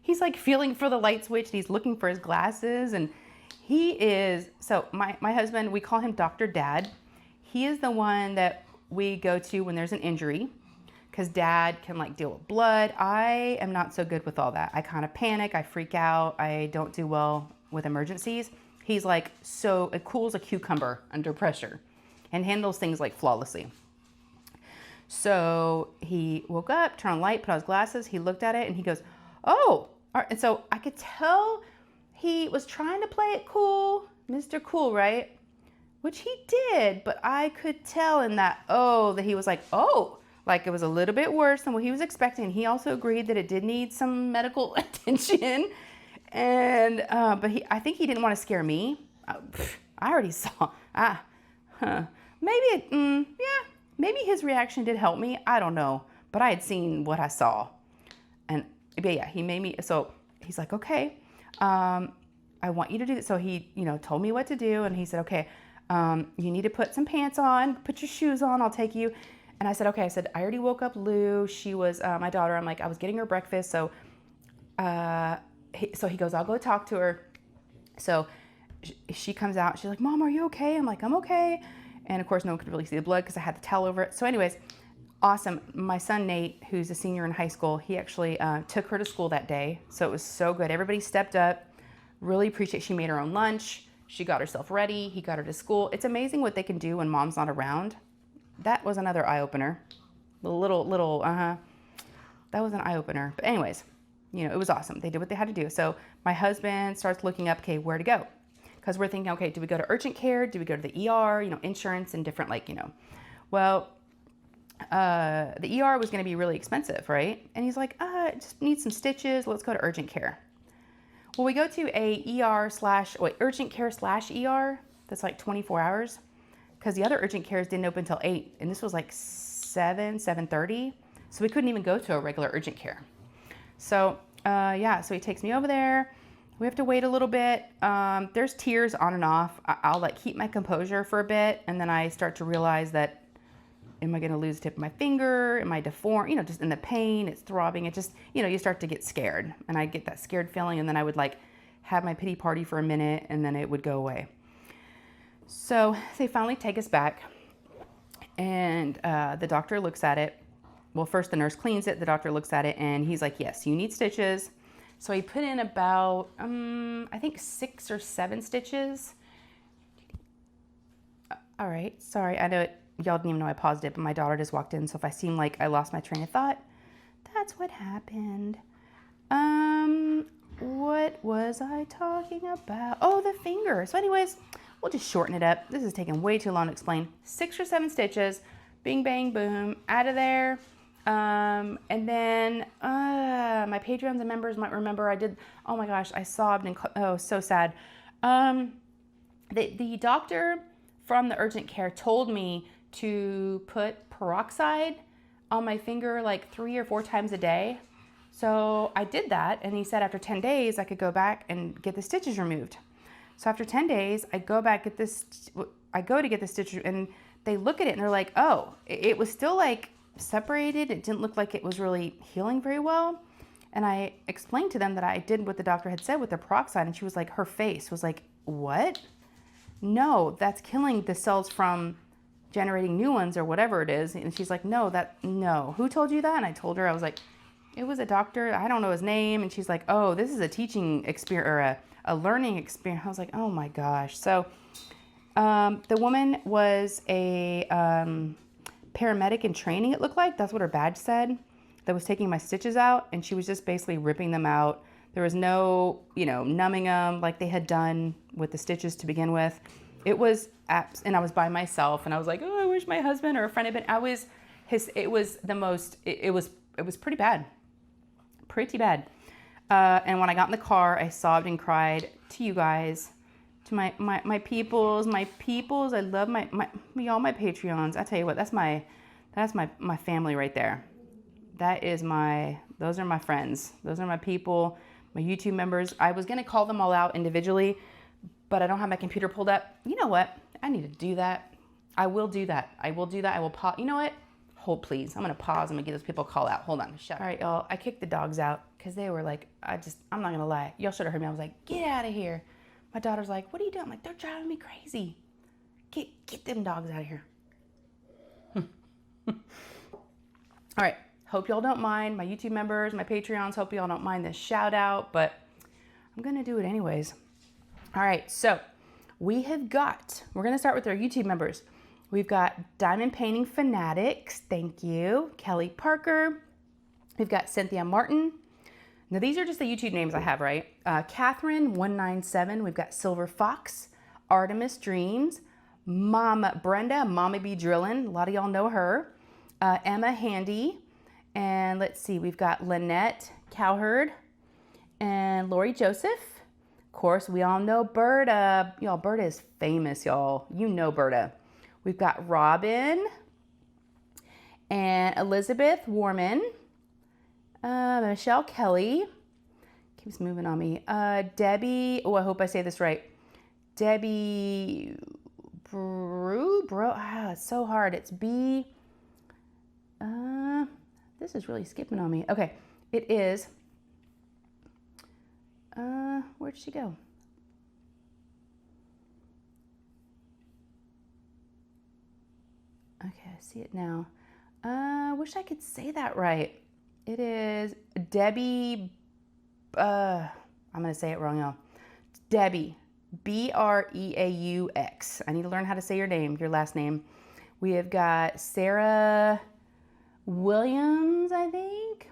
He's like feeling for the light switch. And he's looking for his glasses. And he is, so my husband, we call him Dr. Dad. He is the one that we go to when there's an injury, because Dad can like deal with blood. I am not so good with all that. I kind of panic. I freak out. I don't do well with emergencies. He's like, so it cools a cucumber under pressure and handles things like flawlessly. So he woke up, turned on the light, put on his glasses. He looked at it and he goes, oh, all right. And so I could tell he was trying to play it cool, Mr. Cool, right? Which he did, but I could tell in that, that he was like, oh, like it was a little bit worse than what he was expecting. He also agreed that it did need some medical attention. And, but I think he didn't want to scare me. I already saw, maybe his reaction did help me. I don't know, but I had seen what I saw. But yeah, he made me, so he's like, okay, I want you to do this. So he, told me what to do. And he said, okay, you need to put some pants on, put your shoes on, I'll take you. And I said, okay, I already woke up Lou. She was my daughter. I'm like, I was getting her breakfast. So, he goes, I'll go talk to her. So she comes out. She's like, Mom, are you okay? I'm like, I'm okay. And of course, no one could really see the blood because I had the towel over it. So anyways, awesome. My son, Nate, who's a senior in high school, he actually took her to school that day. So it was so good. Everybody stepped up. Really appreciate. She made her own lunch. She got herself ready. He got her to school. It's amazing what they can do when mom's not around. That was another eye-opener. That was an eye-opener. But anyways, it was awesome. They did what they had to do. So my husband starts looking up, okay, where to go? Because we're thinking, okay, do we go to urgent care? Do we go to the ER? Insurance and different, Well, the ER was going to be really expensive, right? And he's like, just need some stitches. Let's go to urgent care. Well, we go to a urgent care / ER. That's like 24 hours. Because the other urgent cares didn't open until 8. And this was like 7:30. So we couldn't even go to a regular urgent care. So, so he takes me over there. We have to wait a little bit. There's tears on and off. I'll like keep my composure for a bit. And then I start to realize that, am I going to lose the tip of my finger? Am I deformed? Just in the pain, it's throbbing. It just, you start to get scared. And I get that scared feeling. And then I would like have my pity party for a minute and then it would go away. So they finally take us back and the doctor looks at it. Well, first the nurse cleans it. The doctor looks at it and he's like, yes, you need stitches. So he put in about, I think 6 or 7 stitches. All right. Sorry. I know y'all didn't even know I paused it, but my daughter just walked in. So if I seem like I lost my train of thought, that's what happened. What was I talking about? Oh, the finger. So anyways, we'll just shorten it up. This is taking way too long to explain. 6 or 7 stitches, bing, bang, boom, out of there. And then my Patreons and members might remember I did, oh my gosh, I sobbed and, so sad. The doctor from the urgent care told me to put peroxide on my finger like 3 or 4 times a day. So I did that. And he said after 10 days, I could go back and get the stitches removed. So after 10 days, I go to get the stitches and they look at it and they're like, oh, it was still like separated. It didn't look like it was really healing very well. And I explained to them that I did what the doctor had said with the peroxide. And she was like, her face was like, what? No, that's killing the cells from generating new ones or whatever it is. And she's like, no. Who told you that? And I told her, I was like, it was a doctor. I don't know his name. And she's like, oh, this is a teaching experience or a learning experience. I was like, oh my gosh. So the woman was a paramedic in training, it looked like. That's what her badge said, that was taking my stitches out. And she was just basically ripping them out. There was no, you know, numbing them like they had done with the stitches to begin with. It was, and I was by myself, and I was like, oh, I wish my husband or a friend had been. It was pretty bad, pretty bad. And when I got in the car, I sobbed and cried to you guys, to my peoples. I love y'all, my Patreons. I tell you what, that's my family right there. Those are my friends. Those are my people, my YouTube members. I was gonna call them all out individually, but I don't have my computer pulled up. You know what? I need to do that. I will do that. I will pause. You know what? Hold, please. I'm gonna pause. I'm gonna give those people a call out. Hold on. All right, y'all. I kicked the dogs out because they were like, I'm not gonna lie. Y'all should have heard me. I was like, get out of here. My daughter's like, what are you doing? I'm like, they're driving me crazy. Get them dogs out of here. All right. Hope y'all don't mind. My YouTube members, my Patreons, hope y'all don't mind this shout out, but I'm gonna do it anyways. All right, so we're gonna start with our YouTube members. We've got Diamond Painting Fanatics, thank you. Kelly Parker. We've got Cynthia Martin. Now these are just the YouTube names I have, right? Catherine197. We've got Silver Fox, Artemis Dreams, Mama Brenda, Mama Be Drillin'. A lot of y'all know her. Emma Handy. And let's see, we've got Lynette Cowherd and Lori Joseph. Of course, we all know Berta. Y'all, Berta is famous, y'all. You know Berta. We've got Robin and Elizabeth Warman, Michelle Kelly, keeps moving on me, Debbie, oh, I hope I say this right, Debbie it's so hard, it's B, this is really skipping on me. Okay, it is, where'd she go? Okay, I see it now. Wish I could say that right. It is Debbie, I'm gonna say it wrong, y'all. Debbie, Breaux. I need to learn how to say your name, your last name. We have got Sarah Williams, I think.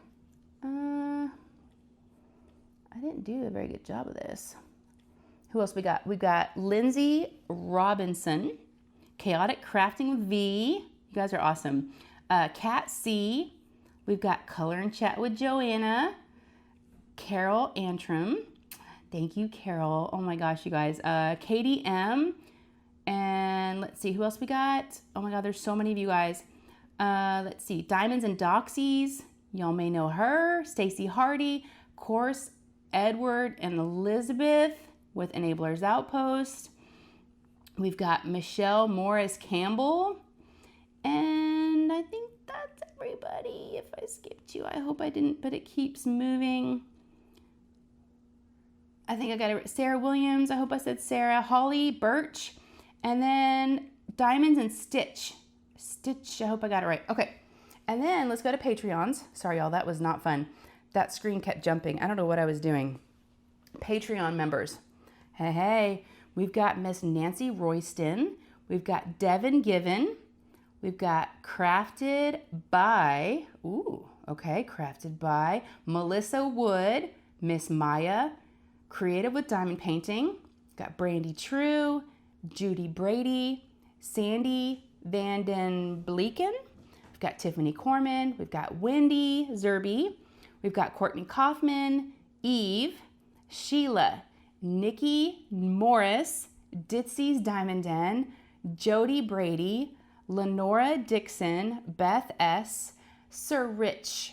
I didn't do a very good job of this. Who else we got? We've got Lindsay Robinson, Chaotic Crafting with V. You guys are awesome. Kat C. We've got Color and Chat with Joanna. Carol Antrim. Thank you, Carol. Oh my gosh, you guys. Katie M. And let's see, who else we got? Oh my God, there's so many of you guys. Let's see, Diamonds and Doxies. Y'all may know her. Stacy Hardy. Of course, Edward and Elizabeth with Enablers Outpost. We've got Michelle Morris Campbell. And I think that's everybody. If I skipped you, I hope I didn't, but it keeps moving. I think I got it. Sarah Williams. I hope I said Sarah. Holly Birch. And then Diamonds and Stitch. I hope I got it right. Okay. And then let's go to Patreons. Sorry, y'all. That was not fun. That screen kept jumping. I don't know what I was doing. Patreon members. Hey. We've got Miss Nancy Royston. We've got Devin Given. We've got Crafted by, Crafted by Melissa Wood, Miss Maya, Creative with Diamond Painting. We've got Brandy True, Judy Brady, Sandy Vanden Bleeken. We've got Tiffany Corman. We've got Wendy Zerby. We've got Courtney Kaufman, Eve, Sheila, Nikki Morris, Ditsy's Diamond Den, Jody Brady, Lenora Dixon, Beth S, Sir Rich,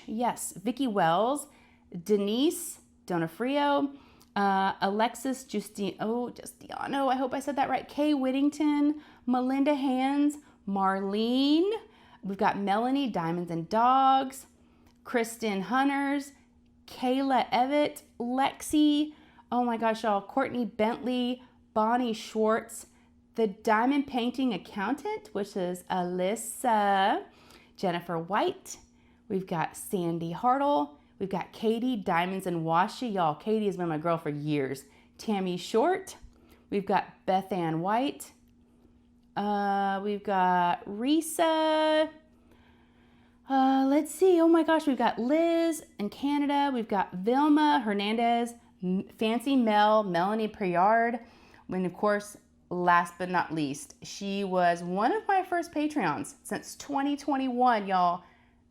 yes, Vicky Wells, Denise Donofrio, Alexis Justiano, I hope I said that right, Kay Whittington, Melinda Hands, Marlene, we've got Melanie Diamonds and Dogs, Kristen Hunters, Kayla Evett, Lexi, oh my gosh, y'all, Courtney Bentley, Bonnie Schwartz, the Diamond Painting Accountant, which is Alyssa, Jennifer White, we've got Sandy Hartle, we've got Katie Diamonds and Washi, y'all, Katie has been my girl for years, Tammy Short, we've got Beth Ann White, we've got Risa, Let's see. Oh my gosh, we've got Liz in Canada. We've got Vilma Hernandez, Fancy Mel, Melanie Priard. And of course, last but not least, she was one of my first Patreons since 2021, y'all.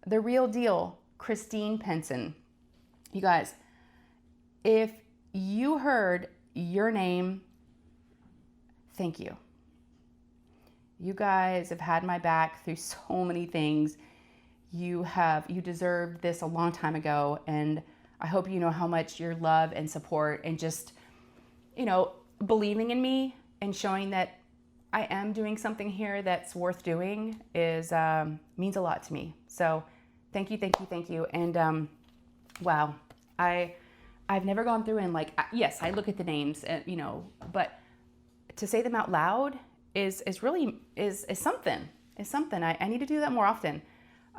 The real deal, Christine Penson. You guys, if you heard your name, thank you. You guys have had my back through so many things. You deserved this a long time ago, and I hope you know how much your love and support and just, believing in me and showing that I am doing something here that's worth doing is means a lot to me. So thank you, thank you, thank you. And wow, I've never gone through and yes, I look at the names and but to say them out loud is really something. Is something. I need to do that more often.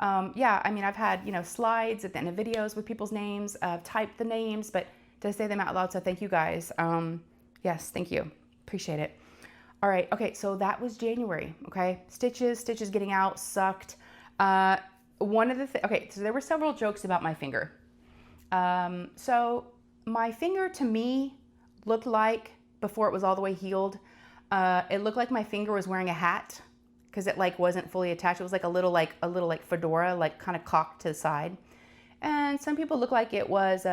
Yeah, I mean, I've had, slides at the end of videos with people's names, typed the names, but to say them out loud. So thank you guys. Yes, thank you. Appreciate it. All right. Okay. So that was January. Okay. Stitches getting out sucked. One of the okay. So there were several jokes about my finger. So my finger to me looked like, before it was all the way healed, it looked like my finger was wearing a hat, because it wasn't fully attached. It was a little fedora, kind of cocked to the side. And some people look like it was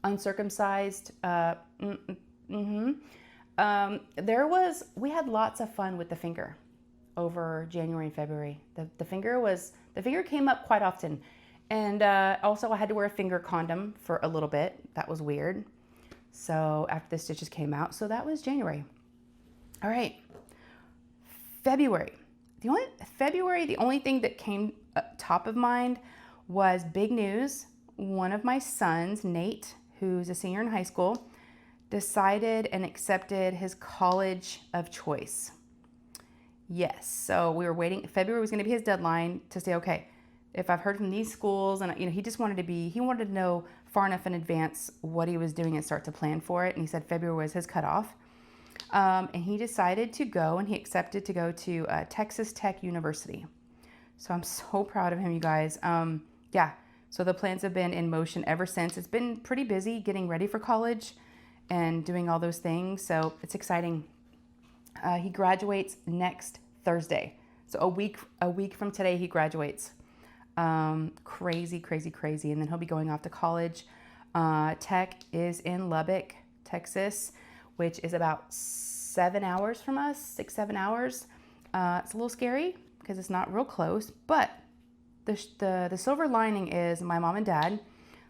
uncircumcised. We had lots of fun with the finger over January and February. The finger came up quite often. And also I had to wear a finger condom for a little bit. That was weird. So after the stitches came out, so that was January. All right. February. The only thing that came top of mind was big news. One of my sons, Nate, who's a senior in high school, decided and accepted his college of choice. Yes, so we were waiting. February was going to be his deadline to say, okay, if I've heard from these schools, and he just wanted to know far enough in advance what he was doing and start to plan for it. And he said February was his cutoff. And he decided to go, and he accepted to go to Texas Tech University. So I'm so proud of him, you guys. Yeah, so the plans have been in motion ever since. It's been pretty busy getting ready for college and doing all those things. So it's exciting. He graduates next Thursday. So a week from today, he graduates. Crazy, crazy, crazy. And then he'll be going off to college. Tech is in Lubbock, Texas, which is about 7 hours from us, 6-7 hours. It's a little scary because it's not real close, but the silver lining is my mom and dad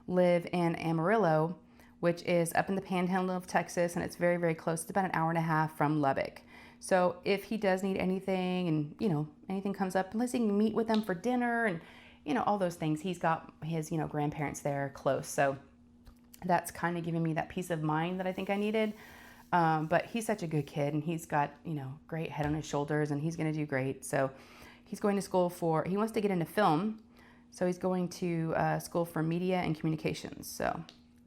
live in Amarillo, which is up in the panhandle of Texas, and it's very, very close. It's about an hour and a half from Lubbock. So if he does need anything, and anything comes up, unless he can meet with them for dinner and all those things, he's got his grandparents there close. So that's kind of giving me that peace of mind that I think I needed. But he's such a good kid, and he's got, great head on his shoulders, and he's going to do great. So he's going to school he wants to get into film. So he's going to school for media and communications. So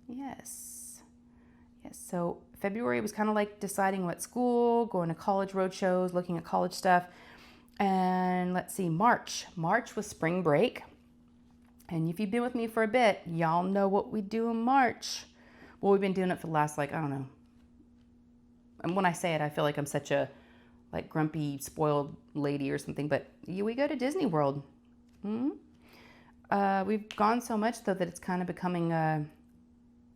yes. So February was kind of like deciding what school, going to college road shows, looking at college stuff. And let's see, March was spring break. And if you've been with me for a bit, y'all know what we do in March. Well, we've been doing it for the last, I don't know. And when I say it, I feel like I'm such a grumpy, spoiled lady or something. But we go to Disney World. We've gone so much, though, that it's kind of becoming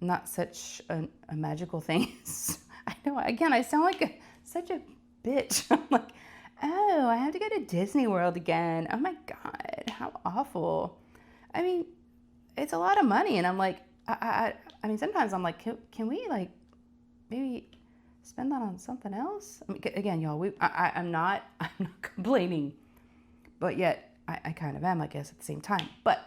not such a magical thing. I know, again, I sound like such a bitch. I'm like, oh, I have to go to Disney World again. Oh, my God, how awful. I mean, it's a lot of money. And I'm like, I mean, sometimes I'm like, can we, maybe spend that on something else? I mean, again, y'all, I'm not complaining, but yet I kind of am, I guess, at the same time. But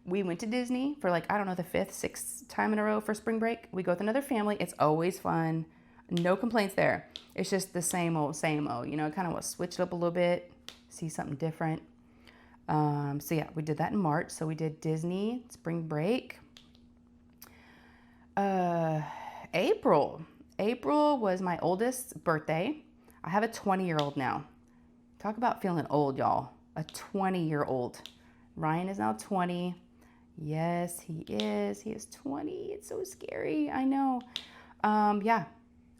we went to Disney for the 5th, 6th time in a row for spring break. We go with another family. It's always fun. No complaints there. It's just the same old, kind of want to switch it up a little bit, see something different. So yeah, we did that in March. So we did Disney, spring break. April was my oldest's birthday. I have a 20-year-old now. Talk about feeling old, y'all. A 20-year-old. Ryan is now 20. Yes, he is. He is 20. It's so scary. I know. Yeah.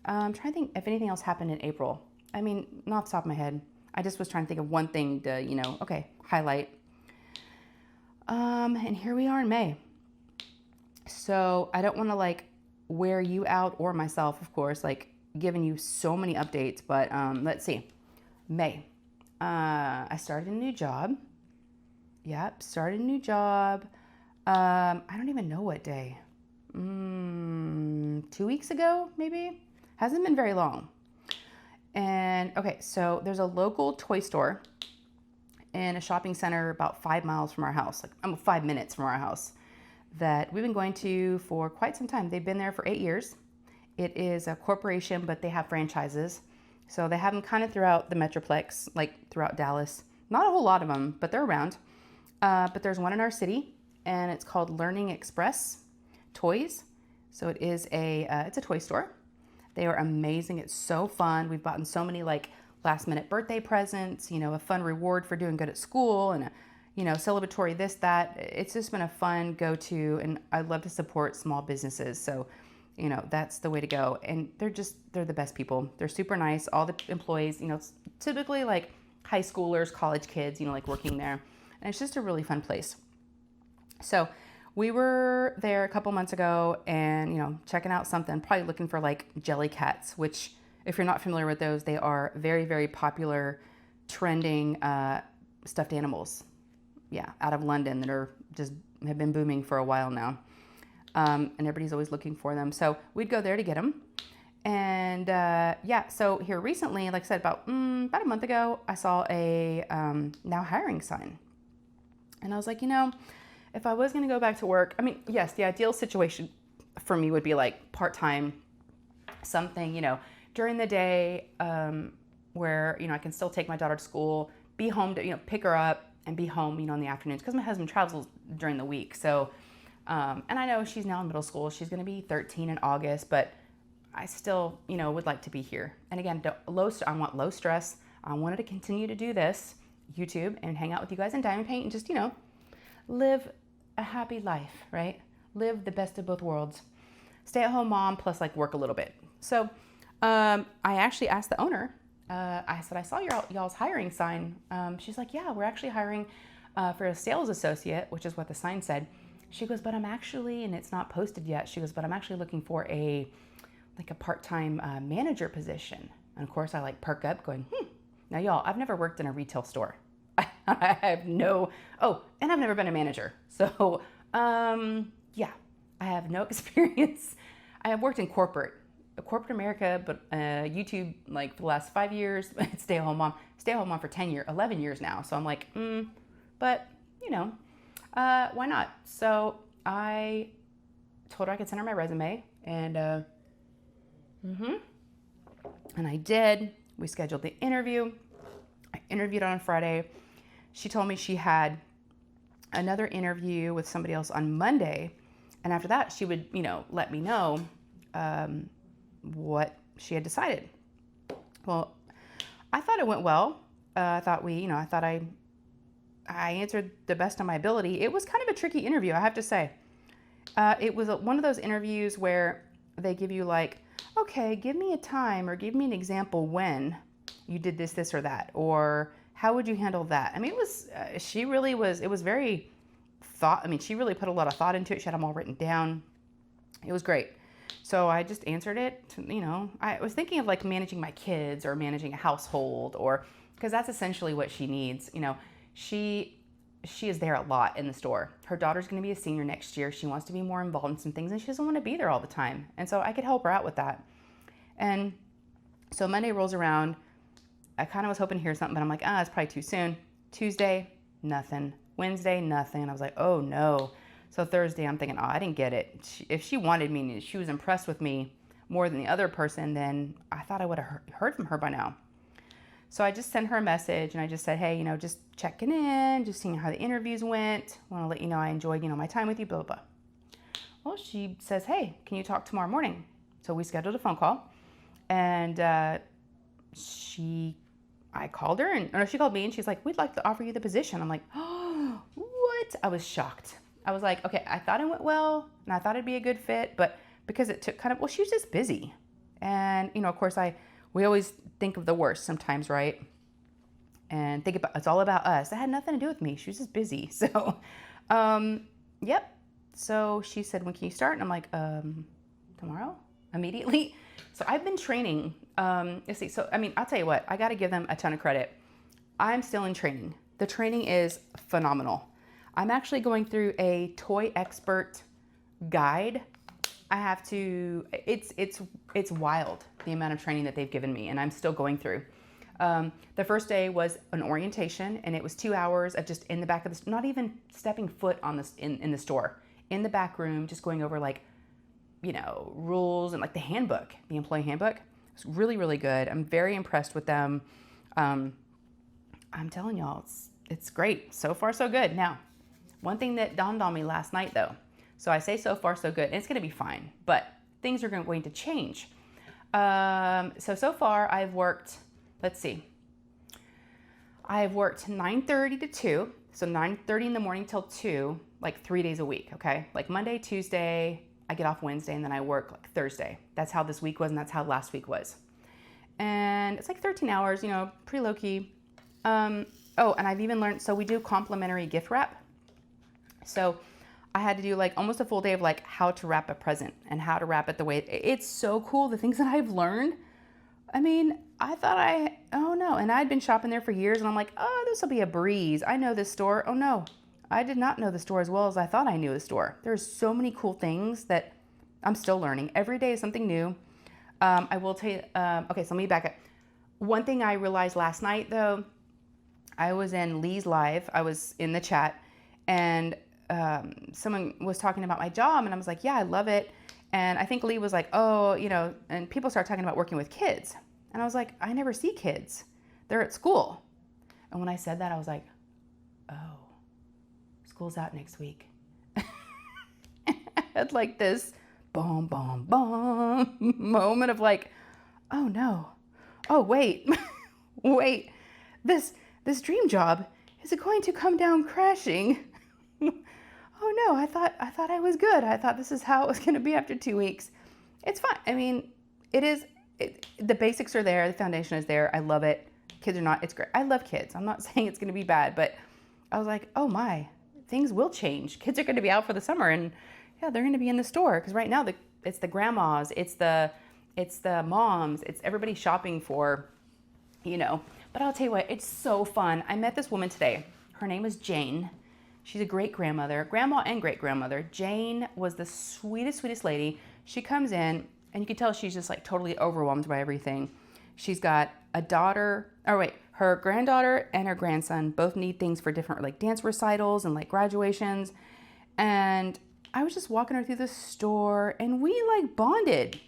I'm trying to think if anything else happened in April. I mean, not off the top of my head. I just was trying to think of one thing to, okay, highlight. And here we are in May. So I don't want to like wear you out or myself, of course, like giving you so many updates, but let's see. May. I started a new job. Yep, started a new job. I don't even know what day. 2 weeks ago, maybe? Hasn't been very long. And okay, so there's a local toy store in a shopping center about 5 miles from our house, like 5 minutes from our house, that we've been going to for quite some time. They've been there for 8 years. It is a corporation, but they have franchises. So they have them kind of throughout the Metroplex, like throughout Dallas. Not a whole lot of them, but they're around. But there's one in our city, and it's called Learning Express Toys. So it is it's a toy store. They are amazing. It's so fun. We've bought so many like last minute birthday presents, a fun reward for doing good at school, and celebratory this, that. It's just been a fun go-to, and I love to support small businesses. So, that's the way to go. And they're the best people. They're super nice. All the employees, it's typically like high schoolers, college kids, like working there. And it's just a really fun place. So we were there a couple months ago and, checking out something, probably looking for like jelly cats, which if you're not familiar with those, they are very, very popular, trending stuffed animals. Yeah, out of London that have been booming for a while now. And everybody's always looking for them. So we'd go there to get them. And so here recently, like I said, about a month ago, I saw a now hiring sign. And I was like, if I was going to go back to work, I mean, yes, the ideal situation for me would be like part-time, something, during the day where, I can still take my daughter to school, be home to, pick her up and be home, in the afternoons, because my husband travels during the week. So, and I know she's now in middle school. She's going to be 13 in August, but I still, would like to be here. And again, I want low stress. I wanted to continue to do this, YouTube, and hang out with you guys in Diamond Paint and just, live a happy life, right? Live the best of both worlds. Stay-at-home mom plus like work a little bit. So I actually asked the owner, I said, I saw y'all's hiring sign. She's like, yeah, we're actually hiring for a sales associate, which is what the sign said. She goes, but I'm actually, and it's not posted yet, she goes, but I'm actually looking for a part-time manager position. And of course I like perk up going, Now y'all, I've never worked in a retail store. I have and I've never been a manager. So, yeah, I have no experience. I have worked in corporate America, but YouTube, like for the last 5 years, stay-at-home mom for 11 years now. So I'm like, but why not? So I told her I could send her my resume, and I did. We scheduled the interview. I interviewed on Friday. She told me she had another interview with somebody else on Monday, and after that she would, let me know what she had decided. Well, I thought it went well. I thought I answered the best of my ability. It was kind of a tricky interview, I have to say. It was one of those interviews where they give you like, okay, give me a time or give me an example when you did this or that, or how would you handle that? I mean, it was very she really put a lot of thought into it. She had them all written down. It was great. So I just answered it. I was thinking of like managing my kids or managing a household, or because that's essentially what she needs. She is there a lot in the store. Her daughter's going to be a senior next year. She wants to be more involved in some things, and she doesn't want to be there all the time. And so I could help her out with that. And so Monday rolls around. I kind of was hoping to hear something, but I'm like, it's probably too soon. Tuesday, nothing. Wednesday, nothing. And I was like, oh no. So Thursday, I'm thinking, I didn't get it. If she wanted me, and she was impressed with me more than the other person, then I thought I would have heard from her by now. So I just sent her a message, and I just said, hey, just checking in, just seeing how the interviews went. Want to let you know I enjoyed, my time with you, blah, blah, blah. Well, she says, hey, can you talk tomorrow morning? So we scheduled a phone call, and she called her, and she called me, and she's like, we'd like to offer you the position. I'm like, oh, what? it, I was shocked. I was like, okay, I thought it went well and I thought it'd be a good fit, but because it took kind of, well, she was just busy. And, you know, of course we always think of the worst sometimes, right? And think about, it's all about us. It had nothing to do with me. She was just busy. So, yep. So she said, when can you start? And I'm like, tomorrow, immediately. So I've been training. Let's see. So, I mean, I'll tell you what, I got to give them a ton of credit. I'm still in training. The training is phenomenal. I'm actually going through a toy expert guide. I have to, it's wild, the amount of training that they've given me, and I'm still going through. The first day was an orientation, and it was 2 hours of just in the back of the, not even stepping foot on this in the store, in the back room, just going over like, you know, rules and like the handbook, the employee handbook. It's really, really good. I'm very impressed with them. I'm telling y'all, it's great. So far, so good. Now, one thing that dawned on me last night though, so I say so far, so good, and it's gonna be fine, but things are going to change. So far I've worked, let's see, I've worked 9:30 to 2, so 9:30 in the morning till 2, like 3 days a week, okay? Like Monday, Tuesday, I get off Wednesday, and then I work like Thursday. That's how this week was, and that's how last week was. And it's like 13 hours, you know, pretty low-key. Oh, and I've even learned, so we do complimentary gift wrap. So I had to do like almost a full day of like how to wrap a present and how to wrap it the way, it's so cool, the things that I've learned. I mean, I thought oh no, and I'd been shopping there for years, and I'm like, oh, this will be a breeze. I know this store. Oh no, I did not know the store as well as I thought I knew the store. There's so many cool things that I'm still learning. Every day is something new. I will tell you, okay, so let me back up. One thing I realized last night though, I was in Lee's live, I was in the chat, and someone was talking about my job, and I was like, yeah, I love it. And I think Lee was like, oh, you know, and people start talking about working with kids. And I was like, I never see kids. They're at school. And when I said that, I was like, oh, school's out next week. I had like this boom, boom, boom moment of like, oh no, oh wait, wait, this dream job, is it going to come down crashing? Oh no, I thought I was good. I thought this is how it was going to be after 2 weeks. It's fine. I mean, the basics are there. The foundation is there. I love it. Kids are not, it's great. I love kids. I'm not saying it's going to be bad, but I was like, oh my, things will change. Kids are going to be out for the summer, and yeah, they're going to be in the store. Because right now it's the grandmas, it's the moms, it's everybody shopping for, you know. But I'll tell you what, it's so fun. I met this woman today. Her name is Jane. She's a great grandmother, grandma and great grandmother. Jane was the sweetest, sweetest lady. She comes in, and you can tell she's just like totally overwhelmed by everything. She's got a daughter, her granddaughter and her grandson both need things for different like dance recitals and like graduations. And I was just walking her through the store, and we like bonded.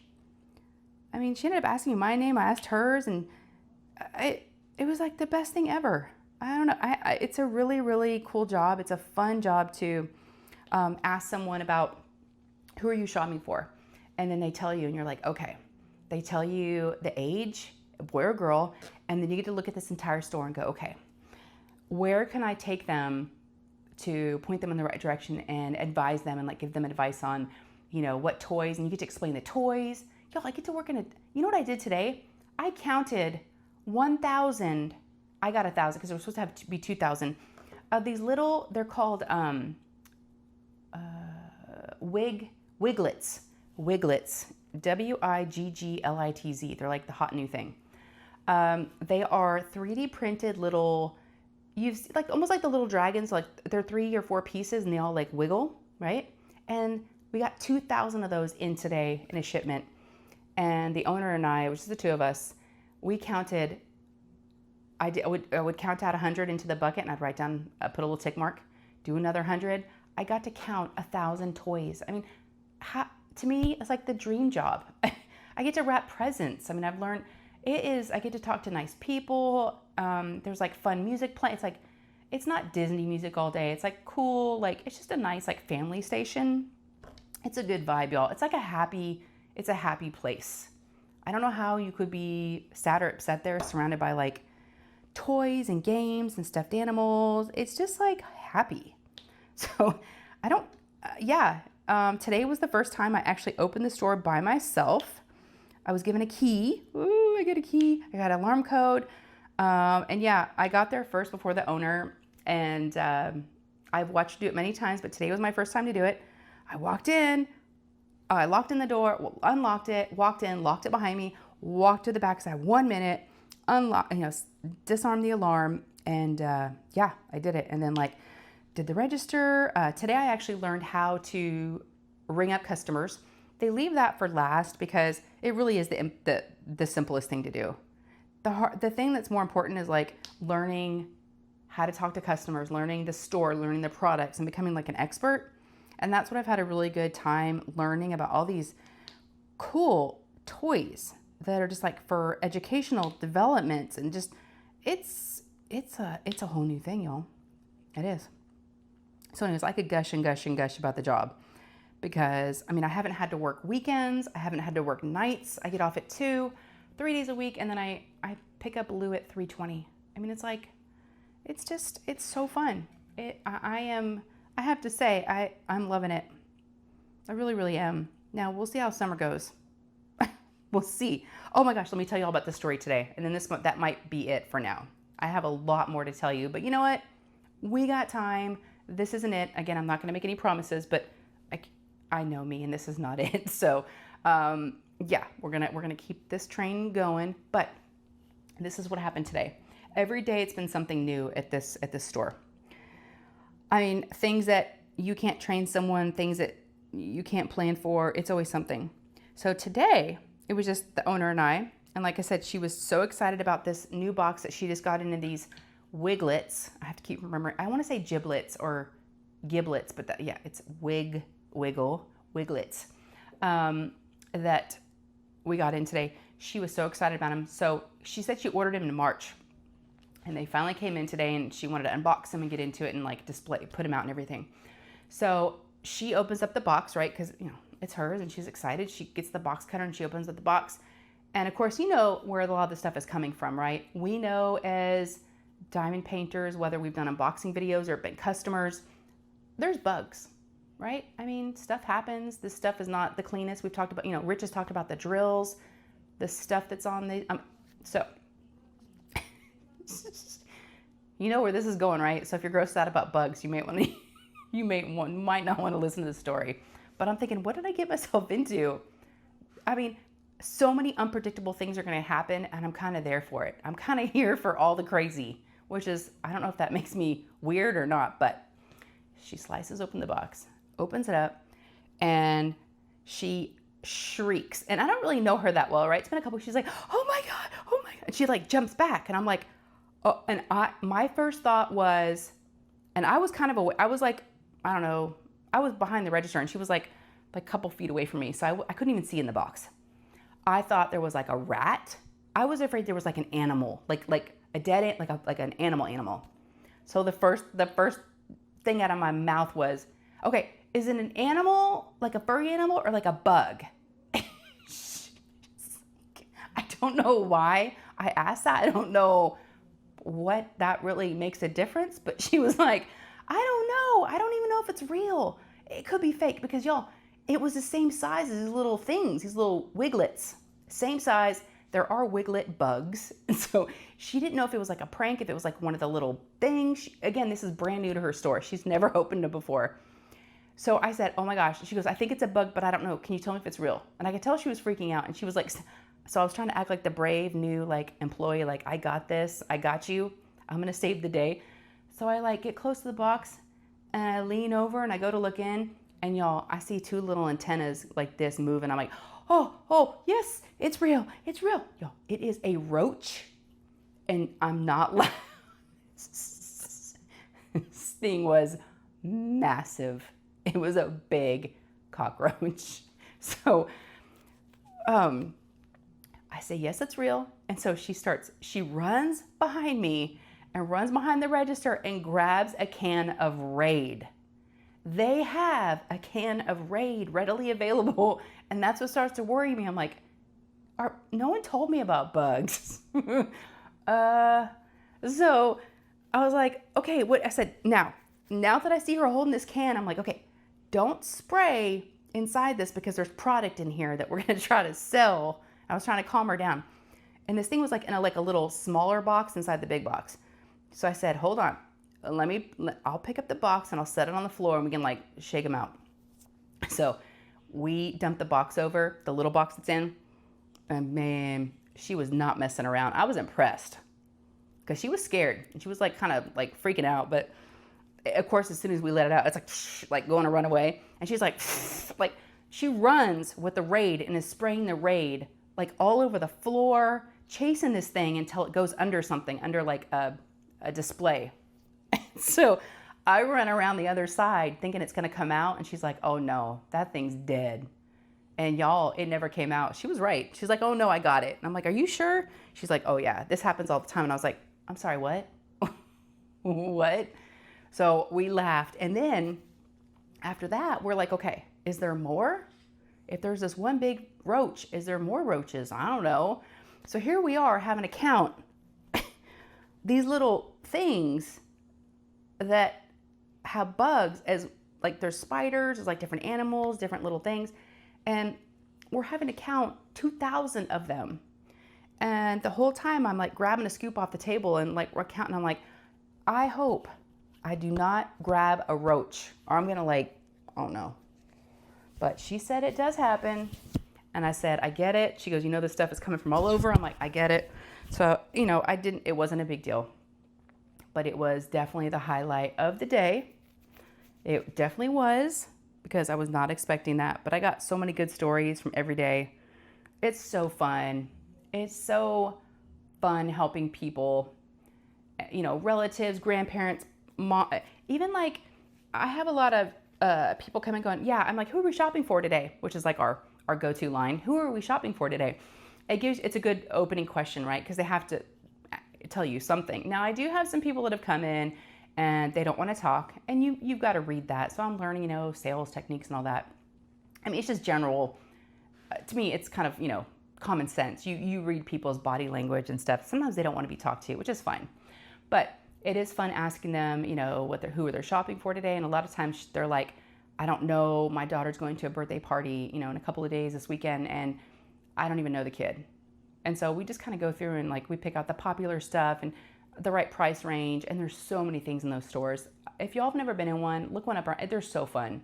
I mean, she ended up asking me my name. I asked hers, and it was like the best thing ever. I don't know. It's a really, really cool job. It's a fun job to ask someone about, who are you shopping for? And then they tell you, and you're like, okay. They tell you the age, boy or girl, and then you get to look at this entire store and go, okay, where can I take them to point them in the right direction and advise them and like give them advice on, you know, what toys, and you get to explain the toys. Y'all, I get to work in you know what I did today? I counted 1,000. I got 1,000 because it was supposed to have to be 2,000 of these little, they're called Wiglets, Wigglitz. They're like the hot new thing. They are 3D printed little, like almost like the little dragons, like they're 3 or 4 pieces, and they all like wiggle, right? And we got 2,000 of those in today in a shipment. And the owner and I, which is the two of us, we counted. I would count out 100 into the bucket, and I'd write down, put a little tick mark, do another 100. I got to count 1,000 toys. I mean, to me, it's like the dream job. I get to wrap presents. I mean, I've learned, I get to talk to nice people. There's like fun music playing. It's like, it's not Disney music all day. It's like cool, like it's just a nice like family station. It's a good vibe, y'all. It's like it's a happy place. I don't know how you could be sad or upset there, surrounded by like toys and games and stuffed animals. It's just like happy. So I don't, today was the first time I actually opened the store by myself. I was given a key. Ooh, I get a key. I got an alarm code. And yeah, I got there first before the owner, and I've watched her do it many times, but today was my first time to do it. I walked in, I locked in the door, unlocked it, walked in, locked it behind me, walked to the back, so I had 1 minute, disarmed the alarm, and yeah, I did it. And then did the register. Today I actually learned how to ring up customers. They leave that for last because it really is the simplest thing to do. The thing that's more important is learning how to talk to customers, learning the store, learning the products, and becoming an expert. And that's what I've had a really good time learning about, all these cool toys that are just for educational developments, and just it's a whole new thing, y'all. It is. So anyways, I could gush and gush and gush about the job because I haven't had to work weekends. I haven't had to work nights. I get off at 2, 3 days a week, and then I pick up Lou at 3:20. It's so fun. I have to say, I'm loving it. I really, really am. Now we'll see how summer goes. We'll see. Oh my gosh, let me tell you all about the story today. And then that might be it for now. I have a lot more to tell you, but you know what? We got time. This isn't it. Again, I'm not going to make any promises, but I know me, and this is not it. So, yeah, we're gonna keep this train going. But this is what happened today. Every day, it's been something new at this store. Things that you can't train someone, things that you can't plan for. It's always something. So today, it was just the owner and I. And like I said, she was so excited about this new box that she just got into these wiglets. I have to keep remembering. I want to say giblets or giblets, but it's wiglets that we got in today. She was so excited about them. So she said she ordered them in March, and they finally came in today, and she wanted to unbox them and get into it and display, put them out and everything. So she opens up the box, right? Because it's hers, and she's excited. She gets the box cutter and she opens up the box. And of course, you know where a lot of the stuff is coming from, right? We know as diamond painters, whether we've done unboxing videos or been customers, there's bugs, right? Stuff happens. This stuff is not the cleanest. We've talked about, Rich has talked about the drills, the stuff that's on the, so you know where this is going, right? So if you're grossed out about bugs, you might not want to listen to the story. But I'm thinking, what did I get myself into? So many unpredictable things are going to happen, and I'm kind of there for it. I'm kind of here for all the crazy, which is, I don't know if that makes me weird or not, but she slices open the box, opens it up, and she shrieks. And I don't really know her that well, right? It's been a couple, she's like, oh my God, oh my God. And she jumps back, and I'm like, oh, and my first thought was, and I was kind of, I was I don't know, I was behind the register, and she was a couple feet away from me. So I couldn't even see in the box. I thought there was a rat. I was afraid there was an animal, a dead, an animal. So the first thing out of my mouth was, okay, is it an animal, a furry animal, or a bug? I don't know why I asked that. I don't know what that really makes a difference, but she was like, I don't know. I don't even know if it's real. It could be fake, because y'all, it was the same size as these little things, these little wiglets. Same size. There are wiglet bugs. And so she didn't know if it was a prank, if it was one of the little things. Again, this is brand new to her store. She's never opened it before. So I said, oh my gosh. She goes, I think it's a bug, but I don't know. Can you tell me if it's real? And I could tell she was freaking out. And she was so I was trying to act like the brave new employee, I got this, I got you. I'm going to save the day. So I get close to the box, and I lean over, and I go to look in, and y'all, I see 2 little antennas this move, and I'm like, oh, yes, it's real. It's real. Y'all, it is a roach, and I'm not laughing. This thing was massive. It was a big cockroach. So, I say, yes, it's real. And so she runs behind me and runs behind the register and grabs a can of Raid. They have a can of Raid readily available, and that's what starts to worry me. I'm like, no one told me about bugs. So I was like, okay, what? I said, now, now that I see her holding this can, I'm like, okay, don't spray inside this because there's product in here that we're going to try to sell. I was trying to calm her down. And this thing was like in a little smaller box inside the big box. So I said, hold on, I'll pick up the box and I'll set it on the floor and we can like shake them out. So we dumped the box over, the little box it's in, and man, she was not messing around. I was impressed because she was scared and she was like kind of like freaking out. But of course, as soon as we let it out, it's like going to run away. And she's like she runs with the Raid and is spraying the Raid like all over the floor, chasing this thing until it goes under something, under like a display. So I run around the other side thinking it's going to come out. And she's like, oh no, that thing's dead. And y'all, it never came out. She was right. She's like, oh no, I got it. And I'm like, are you sure? She's like, oh yeah, this happens all the time. And I was like, I'm sorry, what? What? So we laughed. And then after that, we're like, okay, is there more? If there's this one big roach, is there more roaches? I don't know. So here we are having to count these little things that have bugs, as like there's spiders, there's like different animals, different little things. And we're having to count 2,000 of them. And the whole time I'm like grabbing a scoop off the table and like we're counting. I'm like, I hope I do not grab a roach or I'm going to like, oh no. But she said it does happen. And I said, I get it. She goes, you know, this stuff is coming from all over. I'm like, I get it. So, you know, it wasn't a big deal, but it was definitely the highlight of the day. It definitely was, because I was not expecting that, but I got so many good stories from every day. It's so fun. It's so fun helping people, you know, relatives, grandparents, mom, even like I have a lot of people coming going, yeah, I'm like, who are we shopping for today? Which is like our go-to line. Who are we shopping for today? It's a good opening question, right? Because they have to tell you something. Now I do have some people that have come in and they don't want to talk, and you've got to read that. So I'm learning, you know, sales techniques and all that. I mean, it's just general, to me, it's kind of, you know, common sense. You read people's body language and stuff. Sometimes they don't want to be talked to, which is fine. But it is fun asking them, you know, who are they shopping for today. And a lot of times they're like, I don't know, my daughter's going to a birthday party, you know, in a couple of days this weekend, and I don't even know the kid. And so we just kind of go through and like we pick out the popular stuff and the right price range. And there's so many things in those stores. If y'all have never been in one, look one up. They're so fun.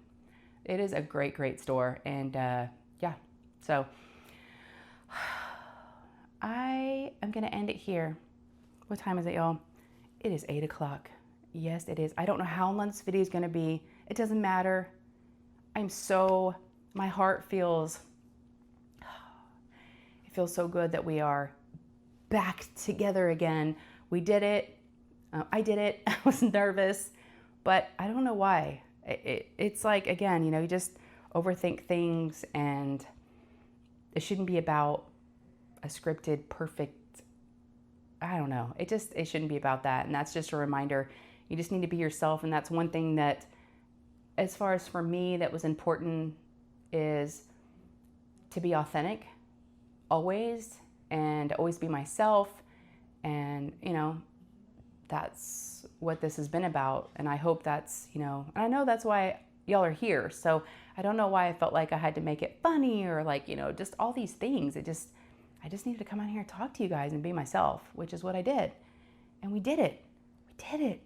It is a great, great store. And yeah, so I am going to end it here. What time is it, y'all? It is 8 o'clock. Yes, it is. I don't know how long this video is going to be. It doesn't matter. My heart feels, it feels so good that we are back together again. We did it. I did it. I was nervous, but I don't know why. It's like, again, you know, you just overthink things, and it shouldn't be about a scripted, perfect, I don't know. It shouldn't be about that. And that's just a reminder. You just need to be yourself. And that's one thing that, as far as for me, that was important, is to be authentic always, and always be myself. And, you know, that's what this has been about. And I hope that's, you know, and I know that's why y'all are here. So I don't know why I felt like I had to make it funny or like, you know, just all these things. I just needed to come out here and talk to you guys and be myself, which is what I did. And we did it. We did it.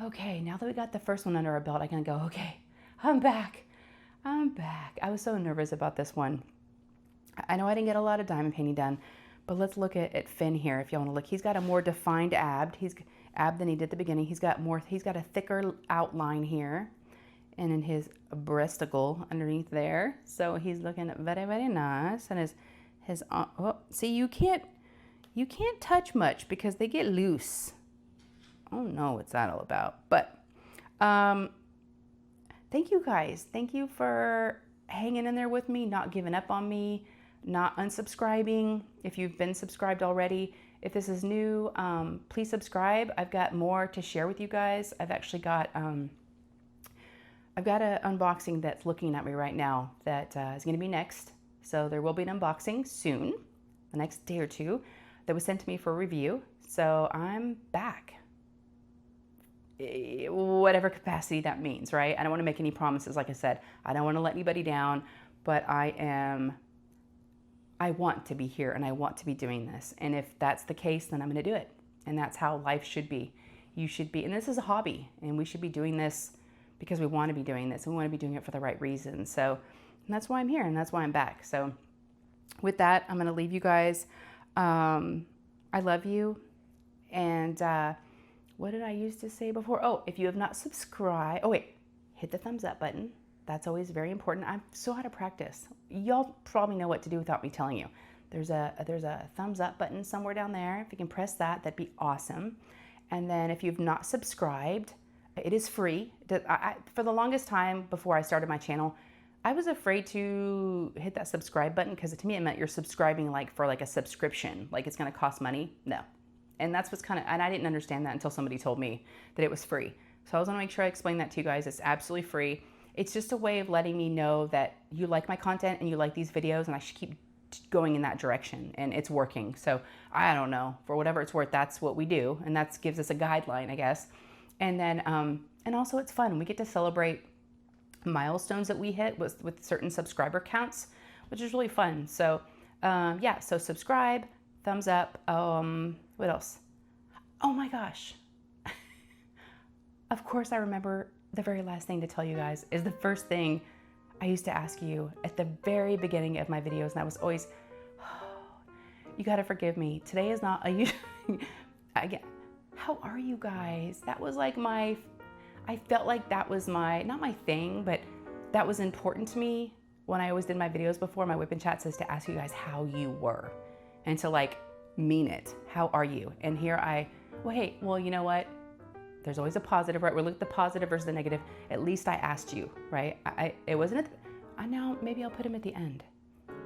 Okay, now that we got the first one under our belt, I can go, okay, I'm back. I'm back. I was so nervous about this one. I know I didn't get a lot of diamond painting done, but let's look at Finn here. If you want to look, he's got a more defined ab. He's ab than he did at the beginning. He's got a thicker outline here, and in his breasticle underneath there. So he's looking very, very nice. And see, you can't touch much because they get loose. I don't know what's that all about, but thank you guys. Thank you for hanging in there with me, not giving up on me, not unsubscribing. If you've been subscribed already, if this is new, please subscribe. I've got more to share with you guys. I've actually got an unboxing that's looking at me right now that is going to be next. So there will be an unboxing soon, the next day or two, that was sent to me for review. So I'm back. whatever capacity that means, right? I don't want to make any promises. Like I said, I don't want to let anybody down, but I want to be here and I want to be doing this. And if that's the case, then I'm going to do it. And that's how life should be. You should be, and this is a hobby, and we should be doing this because we want to be doing this, and we want to be doing it for the right reasons. So and that's why I'm here, and that's why I'm back. So with that, I'm going to leave you guys. I love you. And what did I used to say before? Oh, if you have not subscribed, oh wait, hit the thumbs up button. That's always very important. I'm so out of practice. Y'all probably know what to do without me telling you. There's a thumbs up button somewhere down there. If you can press that, that'd be awesome. And then if you've not subscribed, it is free. For the longest time before I started my channel, I was afraid to hit that subscribe button because to me it meant you're subscribing for a subscription, like it's going to cost money. No. And that's what's and I didn't understand that until somebody told me that it was free. So I was going to make sure I explain that to you guys. It's absolutely free. It's just a way of letting me know that you like my content and you like these videos, and I should keep going in that direction, and it's working. So I don't know, for whatever it's worth, that's what we do, and that gives us a guideline, I guess. And then and also it's fun. We get to celebrate milestones that we hit with certain subscriber counts, which is really fun. So yeah, so subscribe, thumbs up. What else? Oh my gosh. Of course I remember the very last thing to tell you guys is the first thing I used to ask you at the very beginning of my videos, and I was always, you gotta forgive me. Today is not a again, how are you guys? That was like I felt like that was not my thing, but that was important to me when I always did my videos before. My WIP and chat says to ask you guys how you were and to mean it. How are you? And here well, you know what? There's always a positive, right? We're looking at the positive versus the negative. At least I asked you, right? It wasn't now maybe I'll put them at the end.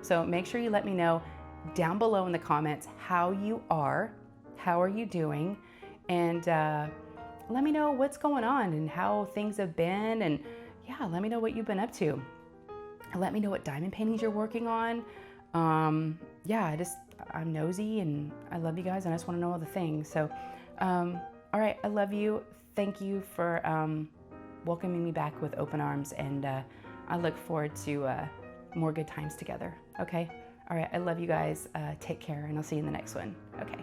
So make sure you let me know down below in the comments how you are, how are you doing, and let me know what's going on and how things have been, and yeah, let me know what you've been up to. Let me know what diamond paintings you're working on. Yeah, I'm nosy and I love you guys, and I just want to know all the things. So, all right, I love you. Thank you for welcoming me back with open arms, and I look forward to more good times together. Okay? All right, I love you guys. Take care, and I'll see you in the next one. Okay.